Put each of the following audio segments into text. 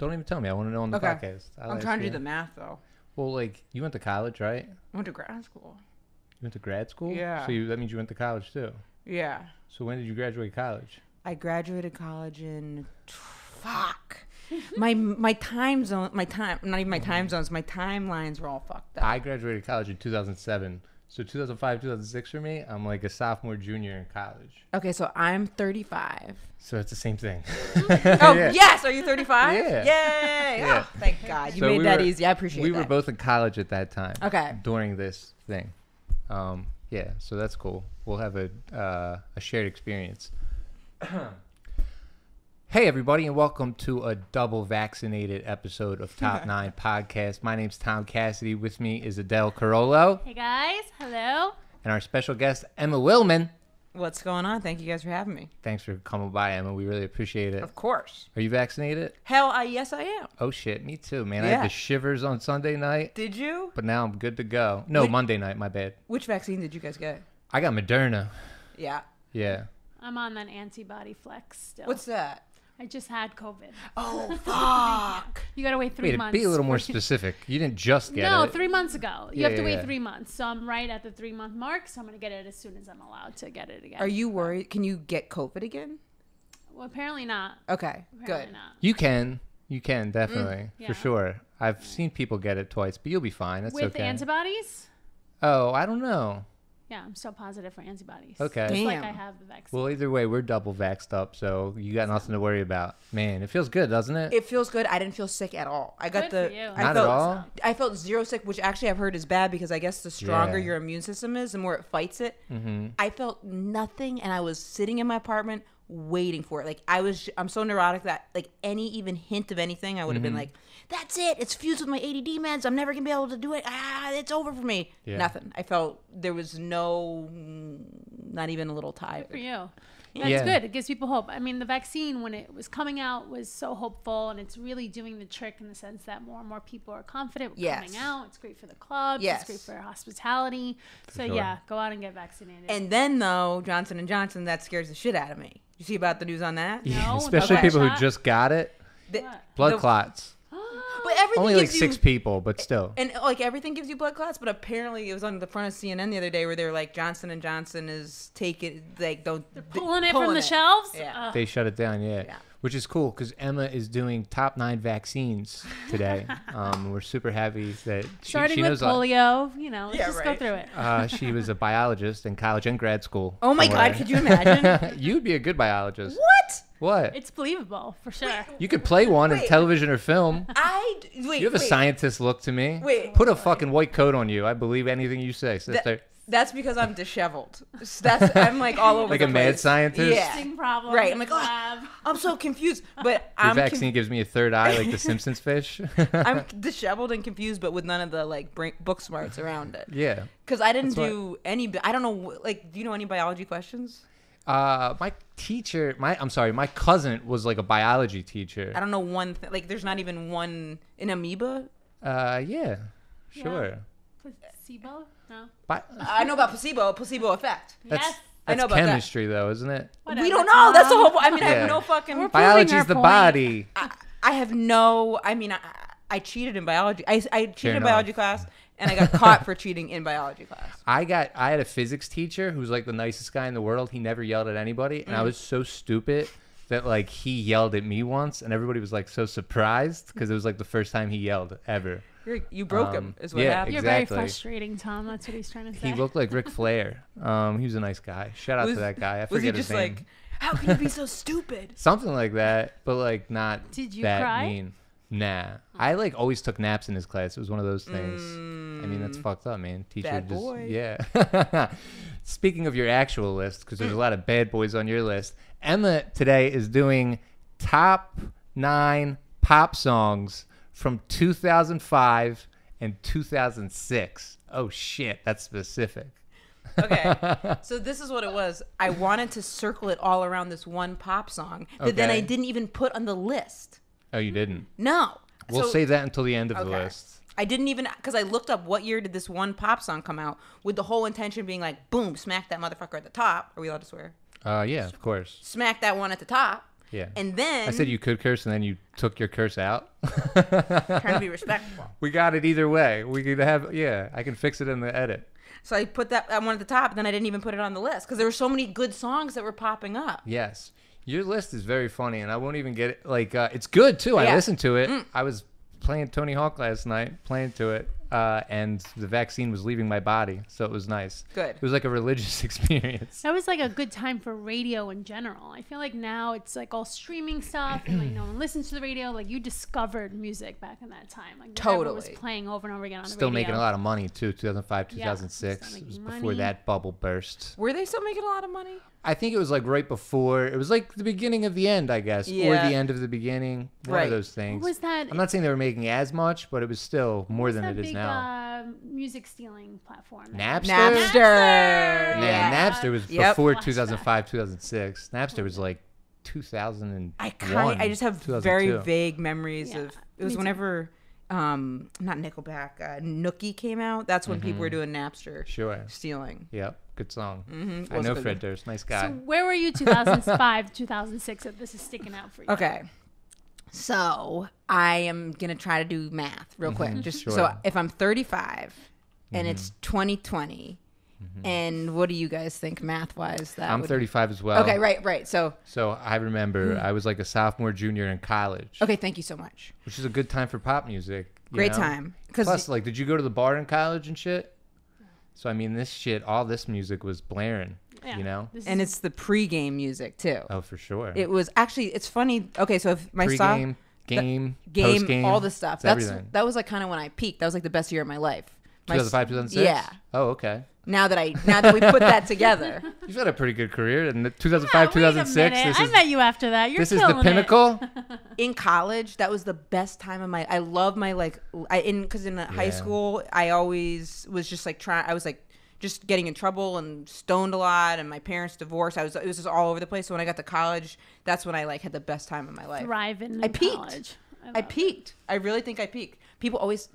Don't even tell me. I want to know on the podcast. I'm trying to do the math, though. Well, like, you went to college, right? I went to grad school. You went to grad school? Yeah. So that means you went to college, too? Yeah. So when did you graduate college? I graduated college in... my time zone... Not even my time zones. My timelines were all fucked up. I graduated college in 2007. So 2005, 2006 for me, I'm like a sophomore, junior in college. Okay, so I'm 35. So it's the same thing. Yes! Are you 35? Yeah. Yay! Yeah. Oh, thank God. You made that easy. I appreciate that. We were both in college at that time. Okay. During this thing. Yeah, so that's cool. We'll have a shared experience. Hey, everybody, and welcome to a double vaccinated episode of Top 9 Podcast. My name's Tom Cassidy. With me is Adele Carollo. Hey, guys. Hello. And our special guest, Emma Willmann. What's going on? Thank you guys for having me. Thanks for coming by, Emma. We really appreciate it. Of course. Are you vaccinated? Yes, I am. Oh, shit. Me too, man. Yeah. I had the shivers on Sunday night. Did you? But now I'm good to go. No, Monday night. My bad. Which vaccine did you guys get? I got Moderna. Yeah. Yeah. I'm on that antibody flex still. What's that? I just had COVID. Oh, fuck. You got to wait 3 months. Be a little more specific. You didn't just get it. No, 3 months ago. You have to wait yeah. 3 months. So I'm right at the 3-month mark. So I'm going to get it as soon as I'm allowed to get it again. Are you worried? Can you get COVID again? Well, apparently not. Okay, Apparently good. not. You can definitely, Yeah. for sure. I've seen people get it twice, but you'll be fine. That's With okay. antibodies? Oh, I don't know. Yeah, I'm still positive for antibodies. Okay. Just like Damn. I have the vaccine. Well, either way, we're double vaxxed up, so you got nothing to worry about. Man, it feels good, doesn't it? It feels good. I didn't feel sick at all. I got Good for you. Not at all? I felt zero sick, which actually I've heard is bad because I guess the stronger Yeah. your immune system is, the more it fights it. Mm-hmm. I felt nothing, and I was sitting in my apartment waiting for it. Like I'm so neurotic that like any even hint of anything, I would have been like, "That's it. It's fused with my ADD meds. I'm never gonna be able to do it. It's over for me." Yeah. Nothing. I felt there was not even a little tired. Good for you. That's Yeah. good. It gives people hope. I mean, the vaccine, when it was coming out, was so hopeful, and it's really doing the trick in the sense that more and more people are confident with Yes. coming out. It's great for the clubs. Yes. It's great for hospitality. So, sure. yeah, go out and get vaccinated. And then though, Johnson & Johnson, that scares the shit out of me. You see about the news on that? No, Especially okay. people who Shot? just got it. What? Blood clots. But everything Only like gives 6 you, people, but still. and like everything gives you blood clots. But apparently, it was on the front of CNN the other day where they were like, Johnson & Johnson is taking Pulling it from the shelves? Yeah. They shut it down, yeah. Yeah. Which is cool because Emma is doing top 9 vaccines today. We're super happy that Starting she with knows polio, let's Yeah, just right. go through it. she was a biologist in college and grad school. Oh my God, could you imagine? You'd be a good biologist. What? What? It's believable, for sure. You could play one in Wait. television or film. Wait. You have a scientist look to me. Wait. Put a fucking white coat on you. I believe anything you say, sister. That's because I'm disheveled. I'm like all over Like the a mad place. scientist? Yeah. Interesting problem. Right. I'm like, lab. I'm so confused. But Your vaccine gives me a third eye like the Simpsons fish. I'm disheveled and confused, but with none of the like book smarts around it. Yeah. Because I didn't That's do any. I don't know. Like, do you know any biology questions? My teacher, my cousin was like a biology teacher. I don't know one. Like, there's not even one in amoeba. Yeah. Sure. Placebo? No. I know about placebo effect. That's, Yes. I know that's about that. chemistry though, isn't it? Whatever, We don't know. That's the Tom. whole. I mean, I Yeah. have no fucking. We're Biology's proving the our body. I have no. I mean, I cheated in biology. I cheated in enough. biology class, and I got caught for cheating in biology class. I had a physics teacher who's like the nicest guy in the world. He never yelled at anybody, and I was so stupid that like he yelled at me once, and everybody was like so surprised because it was like the first time he yelled ever. You broke him, is what yeah, happened. You're very Exactly. frustrating, Tom. That's what he's trying to say. He looked like Ric Flair. He was a nice guy. Shout out to that guy. I Was he forget his just name. like, how can you be so stupid? Something like that, but like not Did you that cry? mean. Nah, I like always took naps in his class. It was one of those things. I mean, that's fucked up, man. Teacher Bad just boy. yeah. Speaking of your actual list, because there's a lot of bad boys on your list, Emma today is doing top 9 pop songs from 2005 and 2006. Oh shit, that's specific. Okay, so this is what it was. I wanted to circle it all around this one pop song that then Okay. I didn't even put on the list. Oh, you didn't. No. We'll So- save that until the end of the Okay. list. I didn't even, because I looked up what year did this one pop song come out with the whole intention being like, boom, smack that motherfucker at the top. Are we allowed to swear? Yeah, of course. Smack that one at the top. Yeah. And then I said you could curse, and then you took your curse out. trying to be respectful. We got it either way. We could have, I can fix it in the edit. So I put that one at the top, and then I didn't even put it on the list because there were so many good songs that were popping up. Yes. Your list is very funny, and I won't even get it. Like, it's good, too. I listened to it. I was playing Tony Hawk last night, playing to it, and the vaccine was leaving my body, so it was nice. Good. It was like a religious experience. That was like a good time for radio in general. I feel like now it's like all streaming stuff and like no one listens to the radio. Like you discovered music back in that time. Like whatever was playing over and over again on the radio. Still making a lot of money too. 2005, Yeah, 2006. still It was making before money. that bubble burst. Were they still making a lot of money? I think it was like right before. It was like the beginning of the end, I guess, or Yeah. the end of the beginning. One Right. of those things. What was that? I'm not saying they were making as much, but it was still more than it is big, now. music stealing platform. Napster? Napster. Yeah, Yeah. Napster was Yep. before Flashback. 2005, 2006. Napster was like 2001. I just have very 2002. vague memories Yeah, of it was me too. whenever not Nickelback, Nookie came out. That's when people were doing Napster Sure. stealing. Yep. Good song. Mm-hmm. I know Fred Durst. Nice guy. So where were you 2005, 2006 if this is sticking out for you? Okay. So I am gonna try to do math real quick. Just Sure. so if I'm 35 and it's 2020, and what do you guys think math wise? That I'm would 35 as well. Okay, right. So So I remember I was like a sophomore, junior in college, okay, thank you so much. which is a good time for pop music. you Great know? time. Because Plus, like, did you go to the bar in college and shit? So I mean, all this music was blaring. Yeah. You know? This and is- it's the pregame music too. Oh, for sure. It was actually it's funny. Okay, so if my Pre-game, game, game, post-game, all the stuff. it's everything. That was like kind of when I peaked. That was like the best year of my life. 2005, 2006? Yeah. Oh, okay. Now that we put that together. You've had a pretty good career. And Yeah, 2005, wait a 2006, minute. this I is met you after that. You're this is the killing it. pinnacle. In college, that was the best time of my. I love my because in high Yeah. school, I always was just like I was like just getting in trouble and stoned a lot, and my parents divorced. It was just all over the place. So when I got to college, that's when I like had the best time of my life. Thriving I in peaked. college. I peaked. I really think I peaked.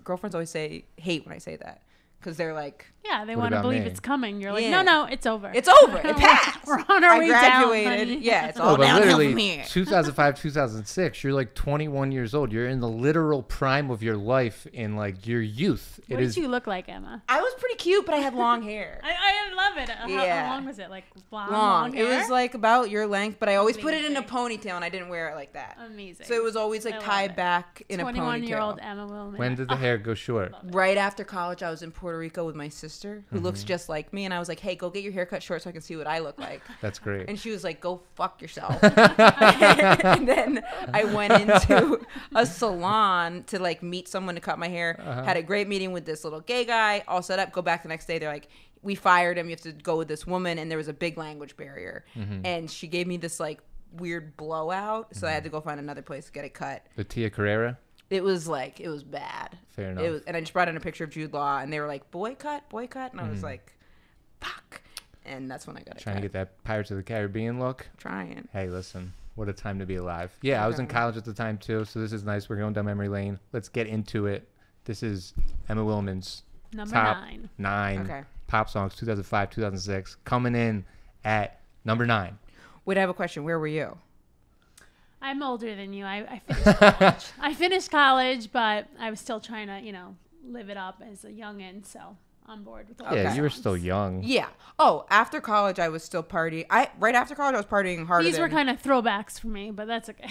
Girlfriends always hate when I say that because they're like, Yeah, they What want to about believe me? it's coming. You're like, Yeah. no, it's over. it's over. It passed. We're on our I way graduated. down, honey. Yeah, it's Oh, all but downhill literally, from here. 2005, 2006, you're like 21 years old. You're in the literal prime of your life in like your youth. What did you look like, Emma? I was pretty cute, but I had long hair. I love it. Yeah. How long was it? Like blonde, Long. It hair? was like about your length, but I always put it in a Amazing. ponytail, and I didn't wear it like that. Amazing. So it was always I like love tied it. back in a 21-year-old ponytail. Emma Willmann. When did the hair go short? Right after college, I was in Puerto Rico with my sister, who looks Mm-hmm. just like me, and I was like, "Hey, go get your hair cut short so I can see what I look like." That's great. And she was like, "Go fuck yourself." And then I went into a salon to like meet someone to cut my hair. Had a great meeting with this little gay guy. All set up. Go back the next day. They're like, "We fired him. You have to go with this woman." And there was a big language barrier. And she gave me this like weird blowout, so I had to go find another place to get it cut. The Tia Carrera? It was bad. Fair enough. And I just brought in a picture of Jude Law, and they were like, boycott, and I was like, fuck. And that's when I got it. Trying to get that Pirates of the Caribbean look? Trying. Hey, listen, what a time to be alive. Yeah, I was in Okay. college at the time too, so this is nice. We're going down memory lane. Let's get into it. This is Emma Willmann's Number top 9. 9 Okay. pop songs, 2005, 2006, coming in at number 9. Wait, I have a question. Where were you? I'm older than you. I finished college. I finished college, but I was still trying to, live it up as a youngin'. So on board with all Yeah, the you were songs. still young. Yeah. Oh, after college, I was still partying. Right after college, I was partying harder. These were kind of throwbacks for me, but that's okay.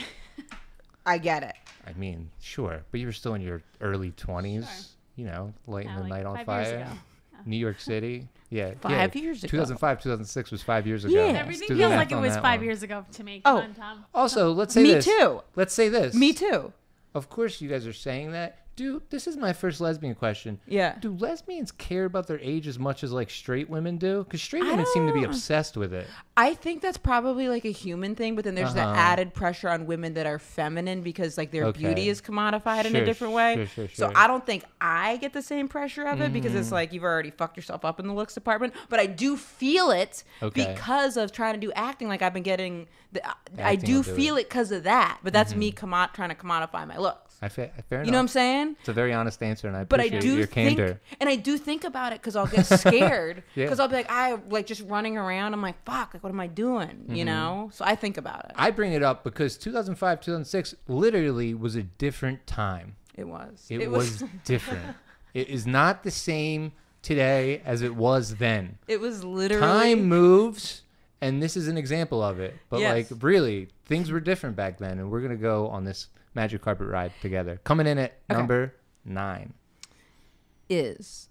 I get it. I mean, sure, but you were still in your early 20s, lighting Yeah, the like night on 5 years fire. ago. New York City. Yeah. 5 years ago. 2005, 2006 was 5 years ago. Yeah. Let's Everything do the feels math like it on was that 5 one. years ago to me. Oh. Come on, Tom. Also, let's say Me this. too. Let's say this. Me too. Of course, you guys are saying that. Dude, this is my first lesbian question. Yeah. Do lesbians care about their age as much as like straight women do? Because straight I women seem to be don't- obsessed with it. I think that's probably like a human thing, but then there's the Uh-huh. added pressure on women that are feminine because like their Okay. beauty is commodified in a Sure, different way. sure, So sure. I don't think I get the same pressure of it because it's like you've already fucked yourself up in the looks department. But I do feel it Okay. because of trying to do acting. Like I've been getting, I Acting do will do feel it because of that. But that's me trying to commodify my looks. Fair enough. You know what I'm saying? saying? It's a very honest answer, and I But appreciate your candor. And I do think about it because I'll get scared because Yeah. I'll be like just running around. I'm like, fuck, like what am I doing? You know? So I think about it. I bring it up because 2005, 2006 literally was a different time. It was. It was different. It is not the same today as it was then. It was literally. Time moves, and this is an example of it. But Yes. like really, things were different back then, and we're gonna go on this magic carpet ride together. Coming in at number 9 is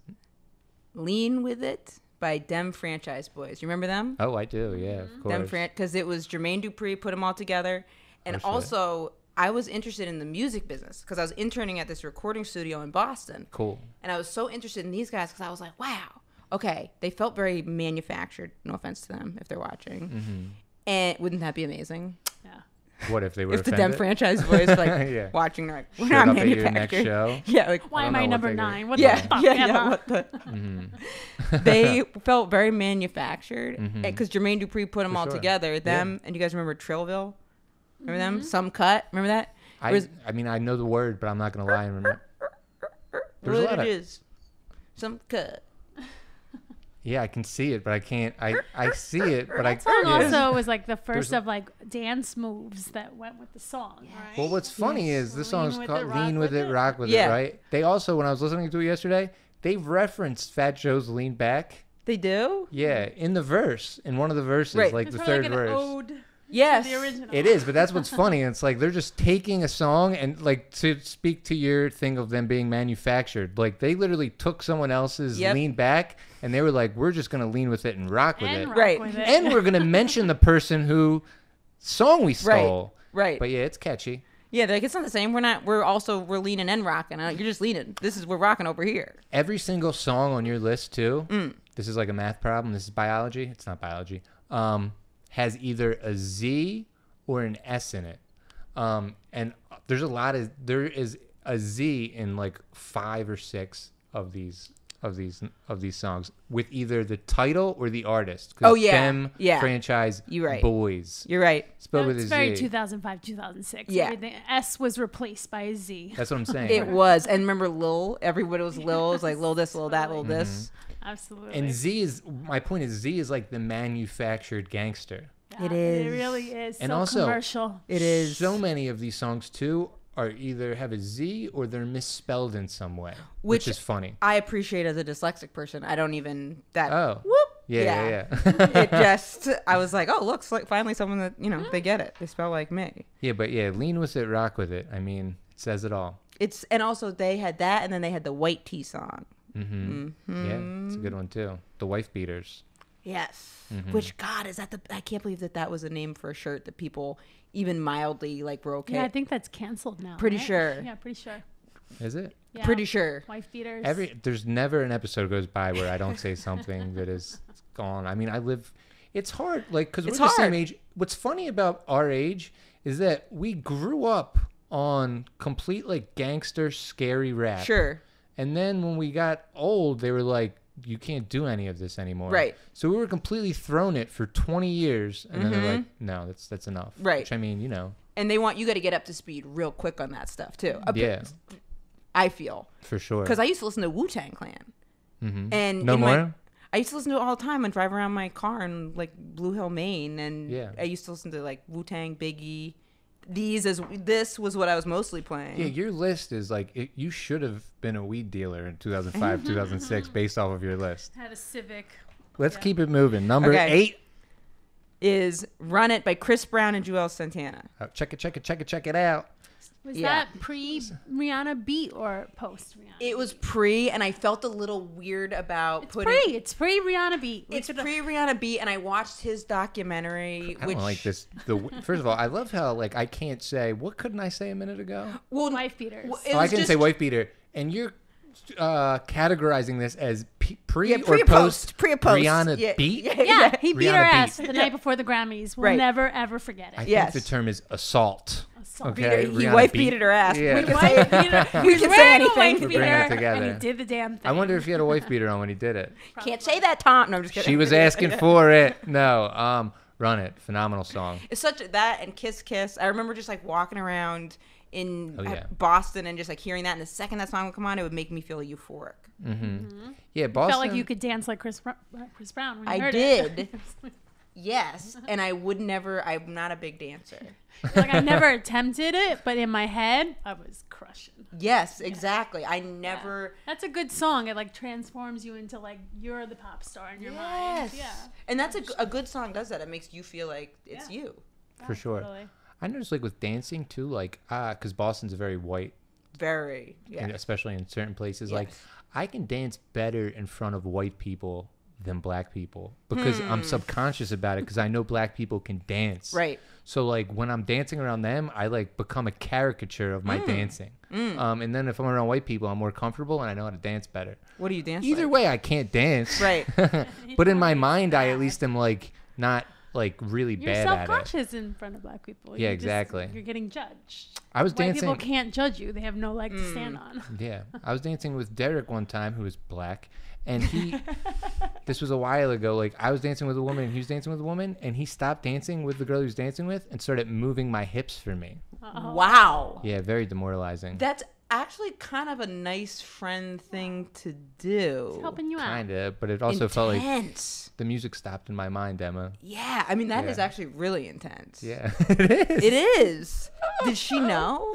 Lean With It by Dem Franchise Boys. You remember them? Oh, I do. Yeah, of course. Because it was Jermaine Dupri put them all together. And Oh, shit. also, I was interested in the music business because I was interning at this recording studio in Boston. Cool. And I was so interested in these guys because I was like, wow, okay, they felt very manufactured. No offense to them if they're watching. Mm-hmm. And wouldn't that be amazing? Yeah. What if they were If the Dem offended? Franchise Boys like Yeah. watching, they're like, we're Showed not up at your next manufactured. show? Yeah, like Why don't am know I what number they do. 9? What yeah, the fuck? yeah, Emma? what the? Mm-hmm. They felt very manufactured because Jermaine Dupri put them For all sure. together. Them and you guys remember Trillville? Remember them? Some Cut. Remember that? I mean, I know the word, but I'm not gonna lie and remember. There's a What lot it of- is? Some Cut. Yeah, I can see it, but I can't. I see it, but I. Song yeah. also was like the first There's- of like dance moves that went with the song, right? Well, what's funny is this Lean song's with called it, rock "Lean with with It, it. Rock with Yeah. It," right? They also, when I was listening to it yesterday, they referenced Fat Joe's "Lean Back." They do? Yeah, in the verse, in one of the verses, Right. like It's the probably third like verse. an ode Yes. to the original. It is, but that's what's funny. It's like they're just taking a song and like to speak to your thing of them being manufactured. Like they literally took someone else's Yep. "Lean Back" and they were like, "We're just gonna lean with it and rock with And it." rock Right. with it. And we're gonna mention the person who song we stole. Right. But yeah, it's catchy. Yeah, they're like, it's not the same. We're leaning and rocking. You're just leaning. We're rocking over here. Every single song on your list too. This is like a math problem. This is biology. It's not biology. Has either a Z or an S in it. And there is a Z in like 5 or 6 of these songs with either the title or the artist. 'Cause Oh, yeah. Dem Yeah. Franchise You're right. Boys. You're right. Spelled with It's a very Z. 2005, 2006. Yeah. Everything S was replaced by a Z. That's what I'm saying. It was. And remember Lil? Everybody was Lil. It was like Lil this, Lil that, Lil this. Absolutely. And Z is, my point is Z is like the manufactured gangster. Yeah, It It is. really is. And so also- commercial. It is. So many of these songs too are either have a Z or they're misspelled in some way, which Which is funny. I appreciate as a dyslexic person. I don't even that. Oh. Whoop. Yeah. It just. I was like, oh, looks like finally someone that they get it. They spell like me. Yeah, but yeah, lean with it, rock with it. I mean, it says it all. And also they had that, and then they had the White Tea song. Yeah, it's a good one too. The Wife Beaters. Yes. Mm-hmm. Which God is that I can't believe that was a name for a shirt that people even mildly like were okay. Yeah, I think that's canceled now. Pretty right? sure. Yeah, pretty sure. Is it? Yeah. Pretty sure. Wife beaters. There's never an episode goes by where I don't say something that is gone. I mean, it's hard, like, because we're It's the same hard. age. What's funny about our age is that we grew up on complete, like, gangster, scary rap. Sure. And then when we got old, they were like, you can't do any of this anymore. Right. So we were completely thrown it for 20 years. And then they're like, no, that's enough. Right. Which, I mean, And you got to get up to speed real quick on that stuff too. yeah, I feel for sure. because I used to listen to Wu-Tang Clan. And No in my- more? I used to listen to it all the time and drive around my car in like Blue Hill, Maine, and Yeah. I used to listen to like Wu-Tang, Biggie. This was what I was mostly playing. Yeah, your list is like, you should have been a weed dealer in 2005, 2006 based off of your list. Had a Civic. Let's keep it moving. Number Okay. 8. Is Run It by Chris Brown and Joel Santana. Check it out. Was Yeah. that pre Rihanna beat or post Rihanna? It was pre, and I felt a little weird about It's putting. pre. It's pre Rihanna beat. It's pre Rihanna beat, and I watched his documentary, I which don't like this. First of all, I love how like I can't say, what couldn't I say a minute ago? well, Wife beaters. well, it I was couldn't just- say wife beater, and you're categorizing this as pre Yeah, or pre or post post. Pre or post. Rihanna Yeah, beat. Yeah, he beat her Rihanna ass beat. the night before the Grammys. We'll Right. never ever forget it. I Yes. think the term is assault. Assault. Okay, He Rihanna wife beat- beated her ass. Yeah. We can Wife say beater. we He can was say wearing a anything. wife We're beater, bringing it and together. he did the damn thing. I wonder if he had a wife beater on when he did it. Can't say that, Tom. No, I'm just kidding. She was asking for it. No, Run It. Phenomenal song. It's such that and Kiss Kiss. I remember just like walking around in Boston and just like hearing that. And the second that song would come on, it would make me feel euphoric. Yeah, Boston. Felt like you could dance like Chris Brown when you heard did. it. Yes, and I would never. I'm not a big dancer. Like I never attempted it, but in my head, I was crushing. Yes, exactly. I never. Yeah. That's a good song. It like transforms you into like you're the pop star in your mind. Yeah, and that's a good song. Does that? It makes you feel like it's you. For sure. Totally. I noticed like with dancing too, like because Boston's a very white. Very. Yeah. And especially in certain places, like I can dance better in front of white people than black people because I'm subconscious about it because I know black people can dance. Right. So like when I'm dancing around them, I like become a caricature of my dancing. And then if I'm around white people, I'm more comfortable and I know how to dance better. What do you dance? Either way, I can't dance. Right. But in my mind, I at least am like not like really bad at it. You're self-conscious in front of black people. Yeah, exactly. You're getting judged. I was White dancing. People can't judge you. They have no leg to stand on. Yeah. I was dancing with Derek one time, who was black. And this was a while ago, like I was dancing with a woman and he was dancing with a woman and he stopped dancing with the girl he was dancing with and started moving my hips for me. Wow. Yeah, very demoralizing. That's actually kind of a nice friend thing to do. It's helping you out. Kind of, but it also felt like the music stopped in my mind, Emma. Yeah, I mean, that is actually really intense. Yeah, it is. It is. Did she know?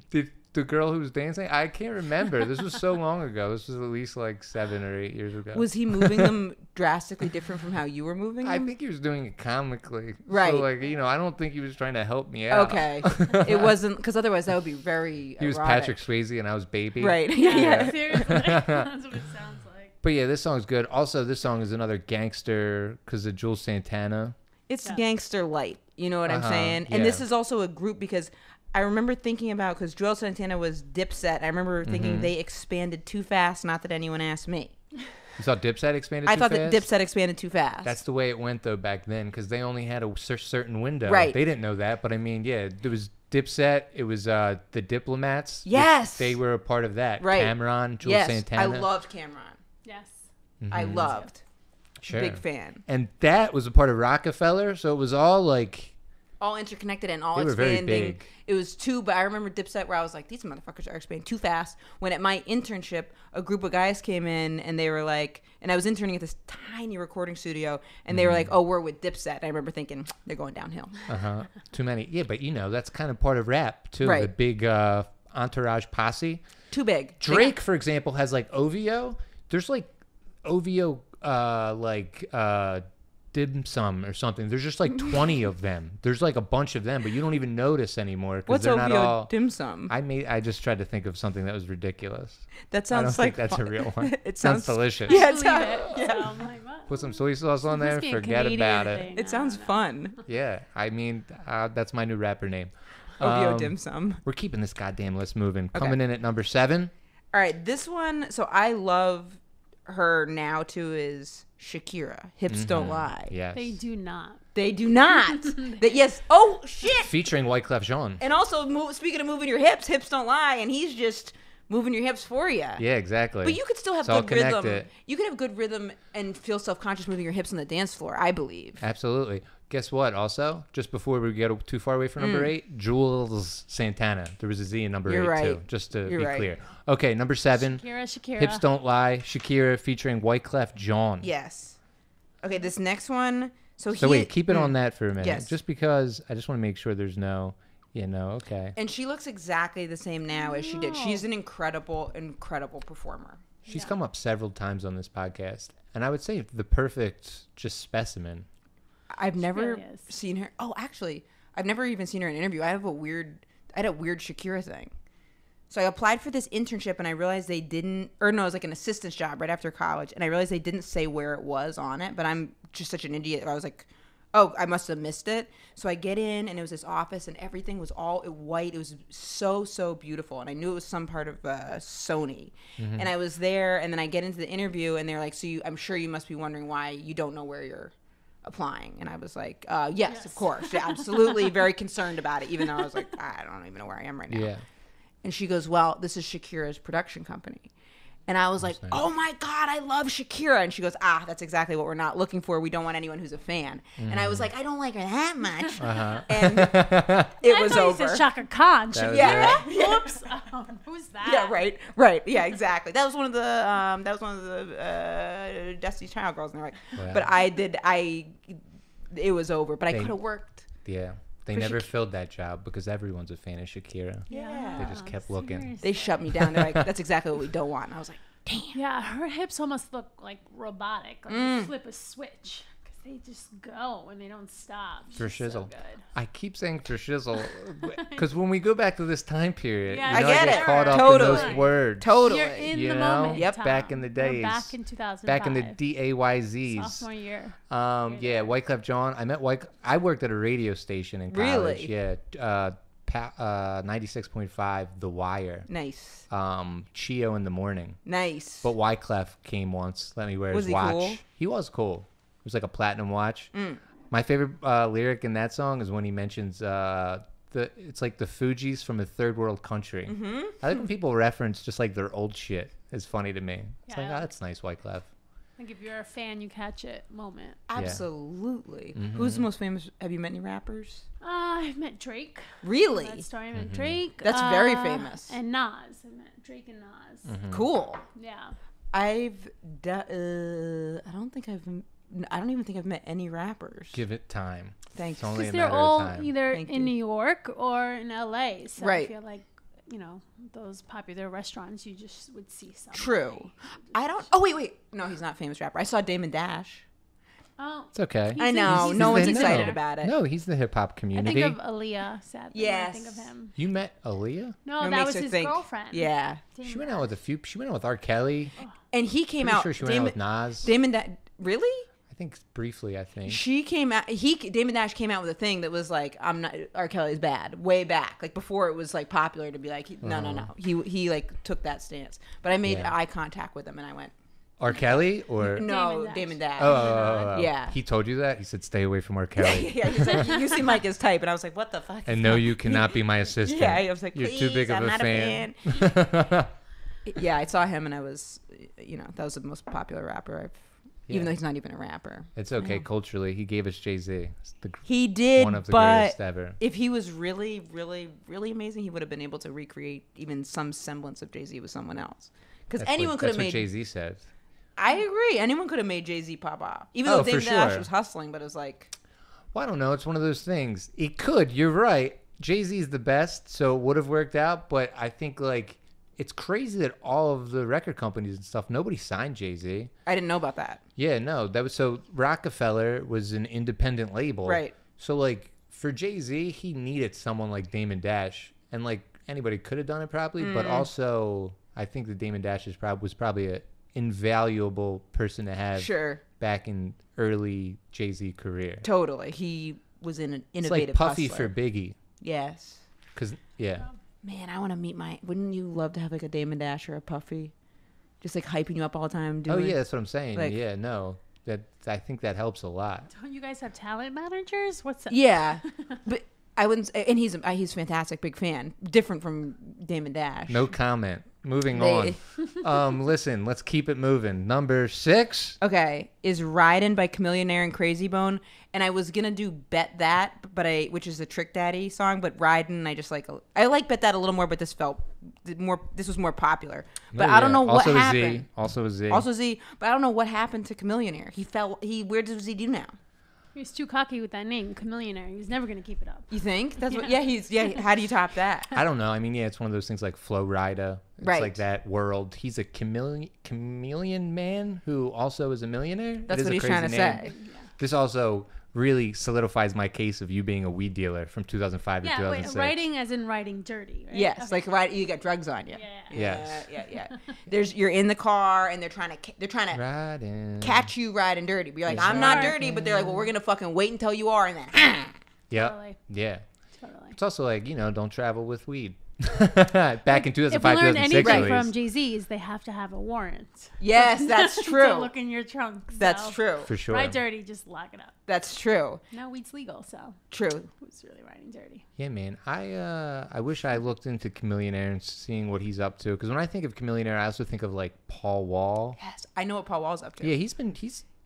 Did the girl who was dancing? I can't remember. This was so long ago. This was at least like 7 or 8 years ago. Was he moving them drastically different from how you were moving them? I think he was doing it comically. Right. So like, I don't think he was trying to help me out. Okay. It wasn't, because otherwise that would be very He was erotic. Patrick Swayze and I was Baby. Right. Yeah. Seriously. That's what it sounds like. But yeah, this song's good. Also, this song is another gangster because of Jules Santana. It's gangster light. You know what I'm saying? And this is also a group because I remember thinking about, because Jules Santana was Dipset. I remember thinking they expanded too fast. Not that anyone asked me. You thought Dipset expanded too fast? I thought that Dipset expanded too fast. That's the way it went, though, back then, because they only had a certain window. Right. They didn't know that, but I mean, yeah, there was Dipset. It was the Diplomats. Yes. They were a part of that. Right. Cameron, Jules Santana. I loved Cameron. Yes. I loved. Sure. Big fan. And that was a part of Rockefeller, so it was all like... all interconnected and all they were expanding. very big. It was but I remember Dipset where I was like, these motherfuckers are expanding too fast. When at my internship, a group of guys came in and they were like, and I was interning at this tiny recording studio, and they were like, oh, we're with Dipset. And I remember thinking, they're going downhill. Too many. Yeah, but that's kind of part of rap, too. Right. The big entourage posse. Too big. Drake, for example, has like OVO. There's like OVO, dim sum or something. There's just like 20 of them. There's like a bunch of them, but you don't even notice anymore because What's they're OVO not all dim sum? I just tried to think of something that was ridiculous. That sounds I don't like think that's a real one. It sounds delicious. Yeah, Believe it. So I'm like, what? Put some soy sauce on there. Must be a Forget Canadian about thing. it. It sounds fun. Yeah, I mean that's my new rapper name. OVO dim sum. We're keeping this goddamn list moving. Coming in at number 7. All right, this one. So I love her now too. Is Shakira? Hips don't lie. Yes. They do not. They do not. Yes. Oh shit. Featuring Wyclef Jean. And also, speaking of moving your hips, hips don't lie, and he's just moving your hips for you. Yeah, exactly. But you could still have It's all good rhythm. connected. You could have good rhythm and feel self-conscious moving your hips on the dance floor, I believe. Absolutely. Guess what? Also, just before we get too far away from number 8, Jules Santana. There was a Z in number 8 too, just to be clear. Okay, number 7. Shakira. Hips Don't Lie. Shakira featuring Wyclef Jean. Yes. Okay, this next one. So wait, keep it on that for a minute. Yes. Just because I just want to make sure there's no, okay. And she looks exactly the same now as she did. She's an incredible, incredible performer. She's come up several times on this podcast, and I would say the perfect just specimen. I've never really is. seen her. Oh, actually, I've never even seen her in an interview. I had a weird Shakira thing. So I applied for this internship and I realized they didn't, or no, it was like an assistant's job right after college. And I realized they didn't say where it was on it, but I'm just such an idiot. I was like, oh, I must have missed it. So I get in and it was this office and everything was all white. It was so, so beautiful. And I knew it was some part of Sony. And I was there and then I get into the interview and they're like, I'm sure you must be wondering why you don't know where you're applying. And I was like, yes, of course. Yeah, absolutely. Very concerned about it, even though I was like, I don't even know where I am right now. Yeah. And she goes, well, this is Shakira's production company. And I was like, oh my God, I love Shakira. And she goes, that's exactly what we're not looking for. We don't want anyone who's a fan. And I was like, I don't like her that much. And it was over. You said Shaka Khan. Yeah. Whoops. Who's that? Yeah, right. Yeah, exactly. That was one of the Destiny's Child girls. And they're like, but it was over. But I could have worked. Yeah. They never filled that job because everyone's a fan of Shakira. Yeah. They just kept looking. They shut me down. They're like, that's exactly what we don't want. And I was like, damn. Yeah, her hips almost look like robotic. Like you flip a switch. Because they just go and they don't stop. For shizzle. So good. I keep saying for shizzle because when we go back to this time period, Yeah, you know, I get get it. caught up Totally. in those words. Totally. You're in You the know? moment. Yep. Tom. Back in the days. We're back in 2005. Back in the DAYZs. Sophomore year. Yeah, Wyclef Jean. I met I worked at a radio station in college. Really? Yeah. 96.5 The Wire. Nice. Chio in the morning. Nice. But Wyclef came once, let me wear Was his he watch. cool? He was cool. It was like a platinum watch. My favorite lyric in that song is when he mentions it's like the Fugees from a third world country. I like when people reference just like their old shit. It's funny to me. It's like, that's nice, Wyclef. Like if you're a fan, you catch it moment. Absolutely. Who's the most famous? Have you met any rappers? I've met Drake. Really? That story. I met Drake. That's very famous. And Nas. I met Drake and Nas. Cool. Yeah. I don't even think I've met any rappers. Give it time. Thanks. It's only a Because they're matter all of time. either Thank in you. New York or in LA. So Right. I feel like, those popular restaurants, you just would see somebody. True. I don't. Oh wait. No, he's not a famous rapper. I saw Damon Dash. Oh, It's okay. I know. he's No the- one's he's excited the- about it. No, he's the hip hop I community. think of Aaliyah, sadly. when I Yes. think of him. You met Aaliyah? No, It that makes was her his think. girlfriend. Yeah. She went out with She went out with R. Kelly. And he came Pretty out. sure she went out with Nas. Really? I think briefly. I think. She came out. Damon Dash came out with a thing that was like, "I'm not. R. Kelly's bad." Way back, like before it was like popular to be like, no. He like took that stance. But I made eye contact with him, and I went, R. Kelly or "No, Dash. Damon Dash." Oh. Yeah. He told you that? He said, "Stay away from R. Kelly." Yeah, he's like, "You seem like his type," and I was like, "What the fuck?" And no, you cannot be my assistant. Yeah, I was like, "You're too "Please, big of I'm a not fan." Yeah, I saw him, and I was, that was the most popular rapper even though he's not even a rapper. It's okay. Culturally, he gave us Jay-Z. It's He did, one of the but greatest ever. if he was really, really, really amazing, he would have been able to recreate even some semblance of Jay-Z with someone else. Because anyone could have That's what made. Jay-Z said. I agree. Anyone could have made Jay-Z pop off, even Oh, though for Damon Dash sure. was hustling. But it was like, Well, I don't know. It's one of those things. It could. You're right. Jay-Z's the best, so it would have worked out. But I think it's crazy that all of the record companies and stuff, nobody signed Jay-Z. I didn't know about that. Yeah, no. That was so Rockefeller was an independent label. Right. So for Jay-Z, he needed someone like Damon Dash. And anybody could have done it probably, but also I think that Damon Dash was probably an invaluable person to have Sure. back in early Jay-Z career. Totally. He was in an It's innovative like Puffy hustler. for Biggie. Yes. Cause yeah. Man, I want to meet wouldn't you love to have like a Damon Dash or a Puffy? Just like hyping you up all the time. Oh yeah, that's what I'm saying. like- Yeah, no. I think that helps a lot. Don't you guys have talent managers? What's that? Yeah. But I wouldn't say, and he's fantastic, big fan. Different from Damon Dash. No comment. Moving They- on. Listen, let's keep it moving. Number 6. Okay, is Ridin' by Chameleonaire and Crazy Bone. And I was going to do Bet That, which is the Trick Daddy song, but Ridin', I like Bet That a little more, but this was more popular. But I don't know what also happened. Also a Z. Also Z, but I don't know what happened to Chameleonaire. Where does he do now? He's too cocky with that name, Chameleonaire. He was never going to keep it up. You think? That's what, how do you top that? I don't know. I mean, yeah, it's one of those things like Flo Rida. It's Right. like that world. He's a chameleon man who also is a millionaire. It That's is what a he's crazy trying to name. say. This also really solidifies my case of you being a weed dealer from 2005 to Yeah, 2006. writing as in writing dirty, right? Yes, Okay. you got drugs on you. Yeah. Yes. Yeah. You're in the car and they're trying to Riding. catch you riding dirty. But you're like, Yes, I'm not sir. dirty, but they're like, well, we're gonna fucking wait until you are, and then Yeah. Totally. Yeah. Totally. It's also don't travel with weed. Back in 2005, if we learned 2006 anything at from least. Jay-Z's, they have to have a warrant. Yes, that's true. To look in your trunk. That's so. true. For sure. Ride dirty, just lock it up. That's true. No, weed's legal, so True. who's really riding dirty? Yeah, man. I wish I looked into Chameleonaire and seeing what he's up to. Because when I think of Chameleonaire, I also think of like Paul Wall. Yes, I know what Paul Wall's up to. Yeah, he's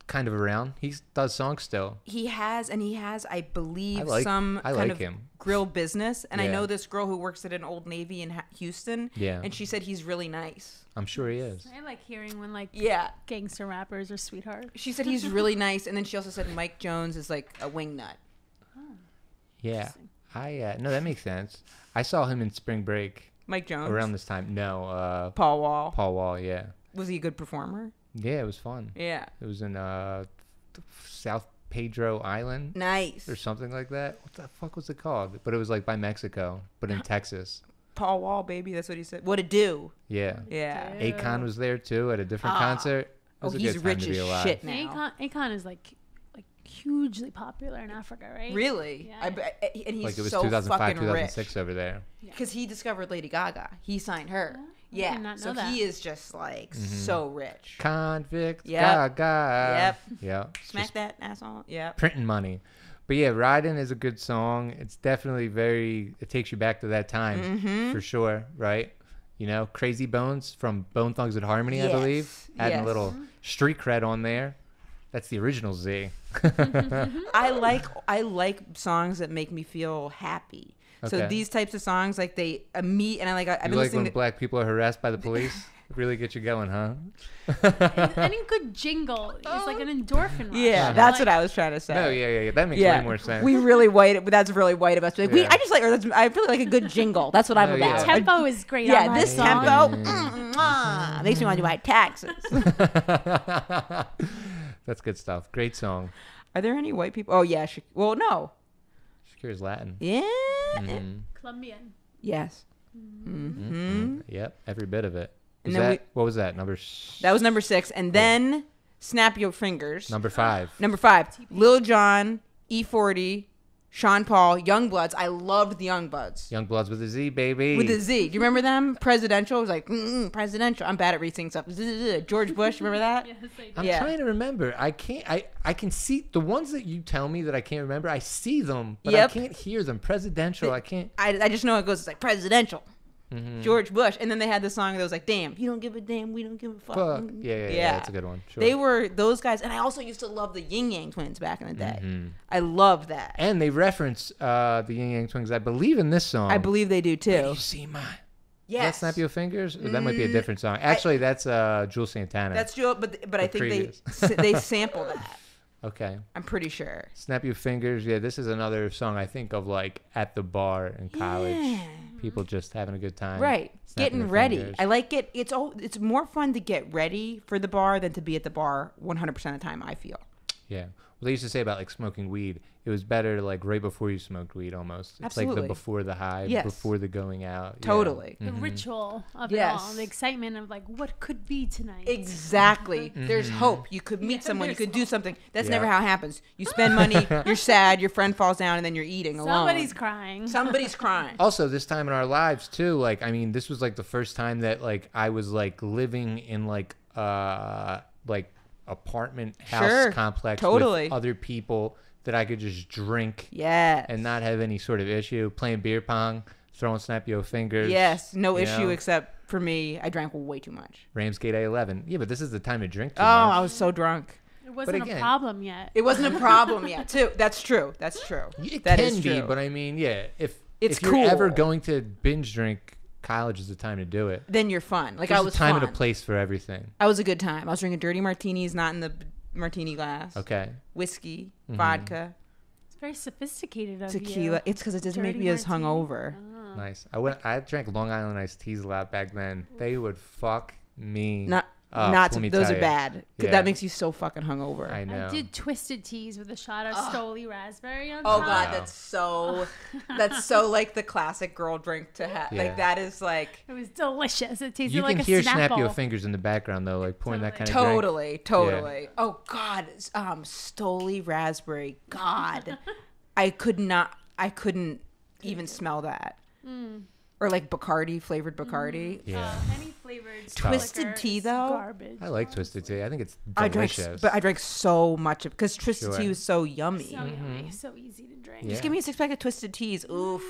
kind of around. He does songs still. He has, I believe, I kind like of him. grill business. And I Yeah. know this girl who works at an Old Navy in Houston. Yeah. And she said he's really nice. I'm sure he is. I like hearing when like Yeah. gangster rappers are sweethearts. She said he's really nice. And then she also said Mike Jones is like a wingnut. Yeah. No, that makes sense. I saw him in Spring Break Mike Jones. around this time. No, Paul Wall. Paul Wall, yeah. Was he a good performer? Yeah, it was fun. Yeah. It was in South Pedro Island Nice. or something like that. What the fuck was it called? But it was like by Mexico, but in Texas. Paul Wall, baby. That's what he said. What it do? Yeah. Yeah. Dude. Akon was there too at a different concert. It Oh, was a he's good time rich to be as alive. shit And now. Akon is like hugely popular in Africa, right? Really? Yeah. And he's Like it was so 2005, fucking 2006 rich. over there. Because he discovered Lady Gaga. He signed her. I Yeah. did not So know that. he is just like so rich. Convict. Yep. Gaga. Yep. It's Smack just that asshole. Yep. printing money. But yeah, Riding is a good song. It's definitely it takes you back to that time Mm-hmm. for sure, right? You know, Crazy Bones from Bone Thugs and Harmony, I believe. Yes, Adding yes. a little street cred on there. That's the original Z. I like songs that make me feel happy. So Okay. these types of songs, like they meet, and I've You been like listening when to. black people are harassed by the police? Really get you going, huh? Any good jingle is like an endorphin rush. Yeah, You know, that's like, what I was trying to say. No, yeah. That makes way more sense. We really white. That's really white of us. Like, Yeah. I just like. Or that's, I really like a good jingle. That's what I'm Oh, yeah. about. Tempo is great. Yeah, on this that tempo song. makes me want to do my taxes. That's good stuff. Great song. Are there any white people? Oh yeah. Well, no. Shakira's Latin. Yeah. Colombian. Yes. Yep, every bit of it. And Was then that, what was that? That was number 6, and then Snap Your Fingers. Number 5. Number 5, Lil Jon, E40, Sean Paul, Youngbloods. I loved the Youngbloods. Youngbloods with a Z, baby. With a Z. Do you remember them? Presidential. It was like, presidential. I'm bad at reading stuff. George Bush. Remember that? Yes, I do. I'm Yeah. trying to remember. I can't. I can see the ones that you tell me that I can't remember. I see them, but Yep. I can't hear them. Presidential. I can't. I just know it goes. It's like presidential. George Bush. And then they had the song that was like, damn, you don't give a damn, we don't give a fuck. Fuck. Yeah. That's a good one. Sure. They were those guys. And I also used to love the Yin Yang Twins back in the day. Mm-hmm. I love that. And they reference the Yin Yang Twins, I believe, in this song. I believe they do too. You see my. Yes. That Snap Your Fingers? Or that might be a different song. Actually, that's Jules Santana. That's true, but I think previous. they sample that. Okay. I'm pretty sure. Snap Your Fingers. Yeah, this is another song I think of like at the bar in college. Yeah. People just having a good time. Right. snapping Getting their ready. fingers. I like it. It's more fun to get ready for the bar than to be at the bar 100% of the time, I feel. Yeah. Well, they used to say about like smoking weed. It was better like right before you smoked weed almost. It's like Absolutely. the before the high, Yes. before the going out. Yeah. Totally. The ritual of Yes. it all. The excitement of like what could be tonight. Exactly. There's hope. You could meet Yeah, someone. You there's could do something. That's Yeah. never how it happens. You spend money, you're sad, your friend falls down, and then you're eating alone. Somebody's crying. Somebody's crying. Also, this time in our lives too, like I mean, this was like the first time that like I was like living in like apartment house Sure. complex Totally. with other people that I could just drink Yes. and not have any sort of issue. Playing beer pong, throwing Snap Your Fingers. Yes. No you issue know, except for me. I drank way too much. Ramsgate A11. Yeah, but this is the time to drink too Oh, much. I was so drunk. It wasn't again- a problem yet. It wasn't a problem yet, too. That's true. That's true. It That can is be, true. but I mean, yeah, It's if you're ever cool. going to binge drink, college is the time to do it. Then you're fun. Like There's I was a time fun. and a place for everything. I was a good time. I was drinking dirty martinis, not in the martini glass. Okay. Whiskey, Mm-hmm. vodka, It's very sophisticated of tequila. you. It's because it doesn't make Dirty me as martini. hungover. Oh. Nice. I drank Long Island iced teas a lot back then. They would fuck me. Not, up, not. let me Those tell are you. bad. Yeah. That makes you so fucking hungover. I know. I did twisted teas with a shot of Stoli raspberry on Oh top. god, Wow. that's so like the classic girl drink to have. Yeah. Like that is like It was delicious. It tasted You like can a hear Snapple. Snap Your Fingers in the background though, like pouring that kind of drink. totally. Oh god, Stoli raspberry. God, I couldn't even smell that. Or like Bacardi, flavored Bacardi. Yeah. Any flavored Twisted liquor tea is though. garbage. Oh, I like Twisted Tea. I think it's I delicious. drank so much of because Twisted Sure. Tea was so yummy. So yummy, so easy to drink. Yeah. Just give me a 6-pack of Twisted Teas. Oof.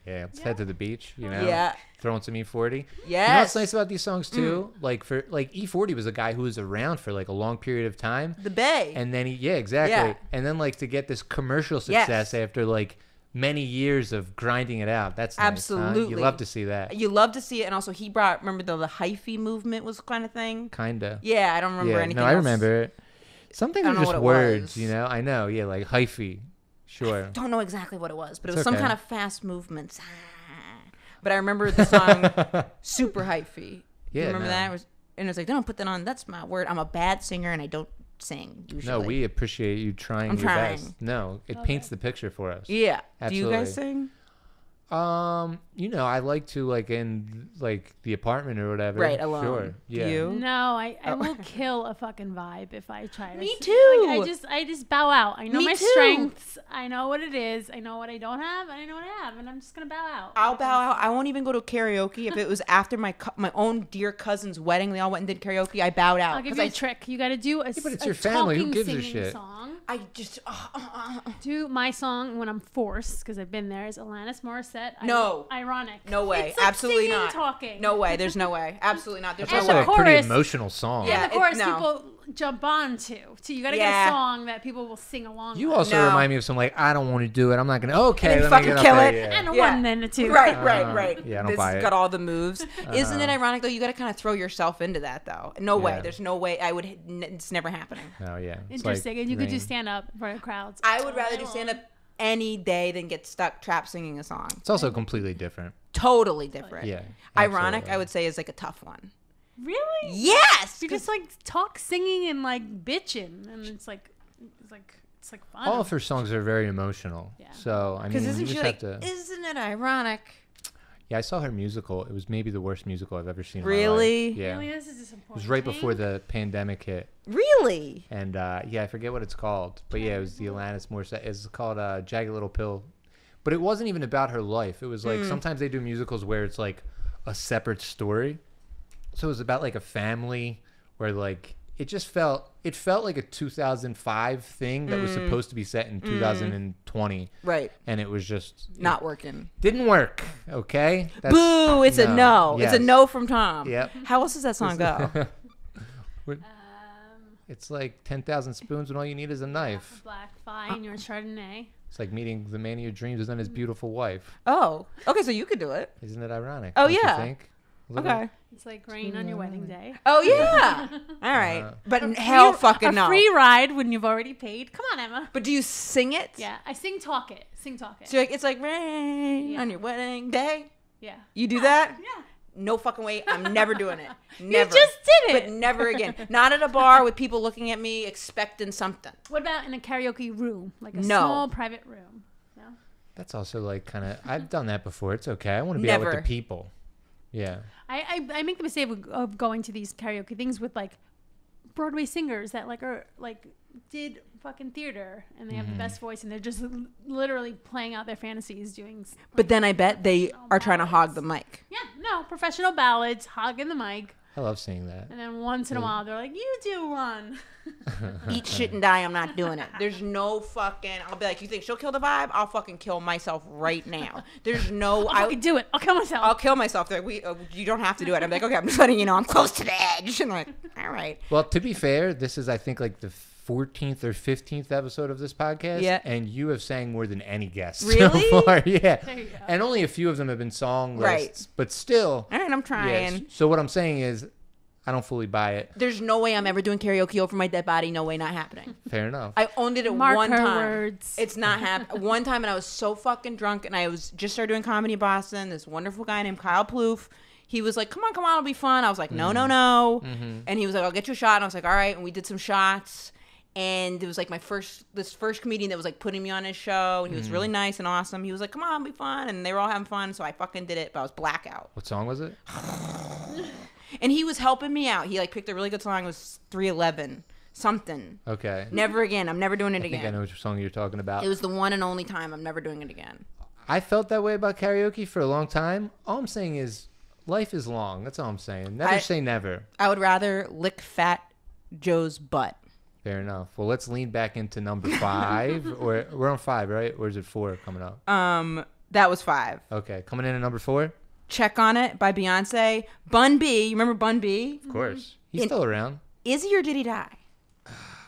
Yeah, let's head to the beach, you know? Yeah. Throwing some E40. Yes. You know what's nice about these songs, too? Like, E40 was a guy who was around for, like, a long period of time. The Bay. And then exactly. Yeah. And then, like, to get this commercial success after, like, many years of grinding it out. That's nice, Absolutely. huh? You love to see that. You love to see it. And also, he brought, remember the hyphy movement was kind of thing? Kinda. Yeah, I don't remember anything No, I else. remember it. Something I are don't know just what it words, was. you know? I know, yeah, like hyphy. Sure. Don't know exactly what it was, but it It's was some okay. kind of fast movements. But I remember the song Super Hyphy. Yeah, Remember no. that? And it was like, don't put that on. That's my word. I'm a bad singer and I don't sing usually. No, we appreciate you trying I'm your trying. best. No, it paints the picture for us. Yeah. Absolutely. Do you guys sing? You know, I like to like in like the apartment or whatever. Right, alone. Sure. Yeah. Do you? No, I will kill a fucking vibe if I try to. Me sing. too. Like, I just bow out. I know Me my too. strengths. I know what it is. I know what I don't have, and I know what I have, and I'm just gonna bow out. I'll bow out. I won't even go to karaoke. If it was after my own dear cousin's wedding, they all went and did karaoke, I bowed out. I'll give 'cause you a I trick. You got to do a, but it's a your family. Who talking, gives a singing shit? song. I just Do my song when I'm forced, because I've been there, is Alanis Morissette. No. Ironic. no way. It's like Absolutely singing, not. talking. No way. There's no way. Absolutely not. There's That's And no also the way. a pretty chorus- emotional song. Yeah. And of course, no. people jump on to. So you got to get Yeah. a song that people will sing along You with. also No. remind me of some like I don't want to do it. I'm not gonna. Okay, And then let me fucking get kill up there, it. yeah. And a Yeah. 1 minute too. Right. Yeah, I don't This buy it. got all the moves. Isn't it ironic though? You got to kind of throw yourself into that though. No way. Yeah. There's no way. It's never happening. Oh yeah. It's Interesting. like And you could rain. just stand up in front of crowds. I would rather do stand up any day than get stuck trap singing a song. It's also completely different. Totally different. Yeah. Ironic, absolutely. I would say, is like a tough one. Really? Yes. You just like talk singing and like bitching, and it's like fun. All of her songs are very emotional. Yeah. So I mean, Because you isn't just she like? have to. Isn't it ironic? Yeah, I saw her musical. It was maybe the worst musical I've ever seen. In Really? My life. Yeah. Really, this is It disappointing. was right before the pandemic hit. Really? And yeah, I forget what it's called, but yeah, it was the Alanis Morissette. It's called Jagged Little Pill, but it wasn't even about her life. It was like sometimes they do musicals where it's like a separate story. So it was about like a family where like it felt like a 2005 thing that was supposed to be set in 2020, Right. and it was just Not working. didn't work. Okay, Boo! It's a no. Yes. It's a no from Tom. Yep. How else does that song go? It's like 10,000 spoons when all you need is a knife. Black Fine, your Chardonnay. It's like meeting the man of your dreams and then his beautiful wife. Oh, okay. So you could do it. Isn't it ironic? Oh, don't you yeah. think? A little? Okay. It's like rain on your wedding day. Oh yeah. All right. But hell, fucking a no. free ride when you've already paid. Come on, Emma. But do you sing it? Yeah, I sing talk it. Sing talk it. So like, it's like rain Yeah. on your wedding day. Yeah. You do that? Yeah. No fucking way. I'm never doing it. Never. You just did it. But never again. Not at a bar with people looking at me expecting something. What about in a karaoke room, like a No. small private room? No. That's also like kind of. I've done that before. It's okay. I want to be out with Never. the people. Yeah. I make the mistake of going to these karaoke things with like Broadway singers that like are like did fucking theater and they have the best voice and they're just literally playing out their fantasies doing. But then I bet they are trying to hog the mic. Yeah, no, professional ballads, hogging the mic, I love seeing that. and then once in a while they're like, "You do one." Eat shit and die. I'm not doing it. There's no fucking. I'll be like, you think she'll kill the vibe? I'll fucking kill myself right now. There's no. I'll fucking do it. I'll kill myself. I'll kill myself. They're like, you don't have to do it. I'm like, okay, I'm just letting you know I'm close to the edge. And like, all right. Well, to be fair, this is I think like the 14th or 15th episode of this podcast. Yeah. And you have sang more than any guest Really? so far. Yeah. There you go. And only a few of them have been song Right. lists, but still. All right, I'm trying. Yes. So what I'm saying is, I don't fully buy it. There's no way I'm ever doing karaoke over my dead body. No way, not happening. Fair enough. I only did it Mark one her time. words. It's not happening. One time, and I was so fucking drunk, and I was just started doing comedy in Boston. This wonderful guy named Kyle Plouffe. He was like, come on, it'll be fun. I was like, no. And he was like, I'll get you a shot. And I was like, all right. And we did some shots. And it was like this first comedian that was like putting me on his show. And he was really nice and awesome. He was like, come on, it'll be fun. And they were all having fun. So I fucking did it, but I was blackout. What song was it? And he was helping me out. He like picked a really good song. It was 311 something. Okay. Never again. I'm never doing it I think I again. know which song you're talking about. It was the one and only time. I'm never doing it again. I felt that way about karaoke for a long time. All I'm saying is life is long. That's all I'm saying. Never say never. I would rather lick Fat Joe's butt. Fair enough. Well, let's lean back into number 5. Or we're on 5, right? Or is it 4 coming up? That was 5. Okay, coming in at number 4. Check on It by Beyonce. Bun B. You remember Bun B? Of course. He's still around. Is he or did he die?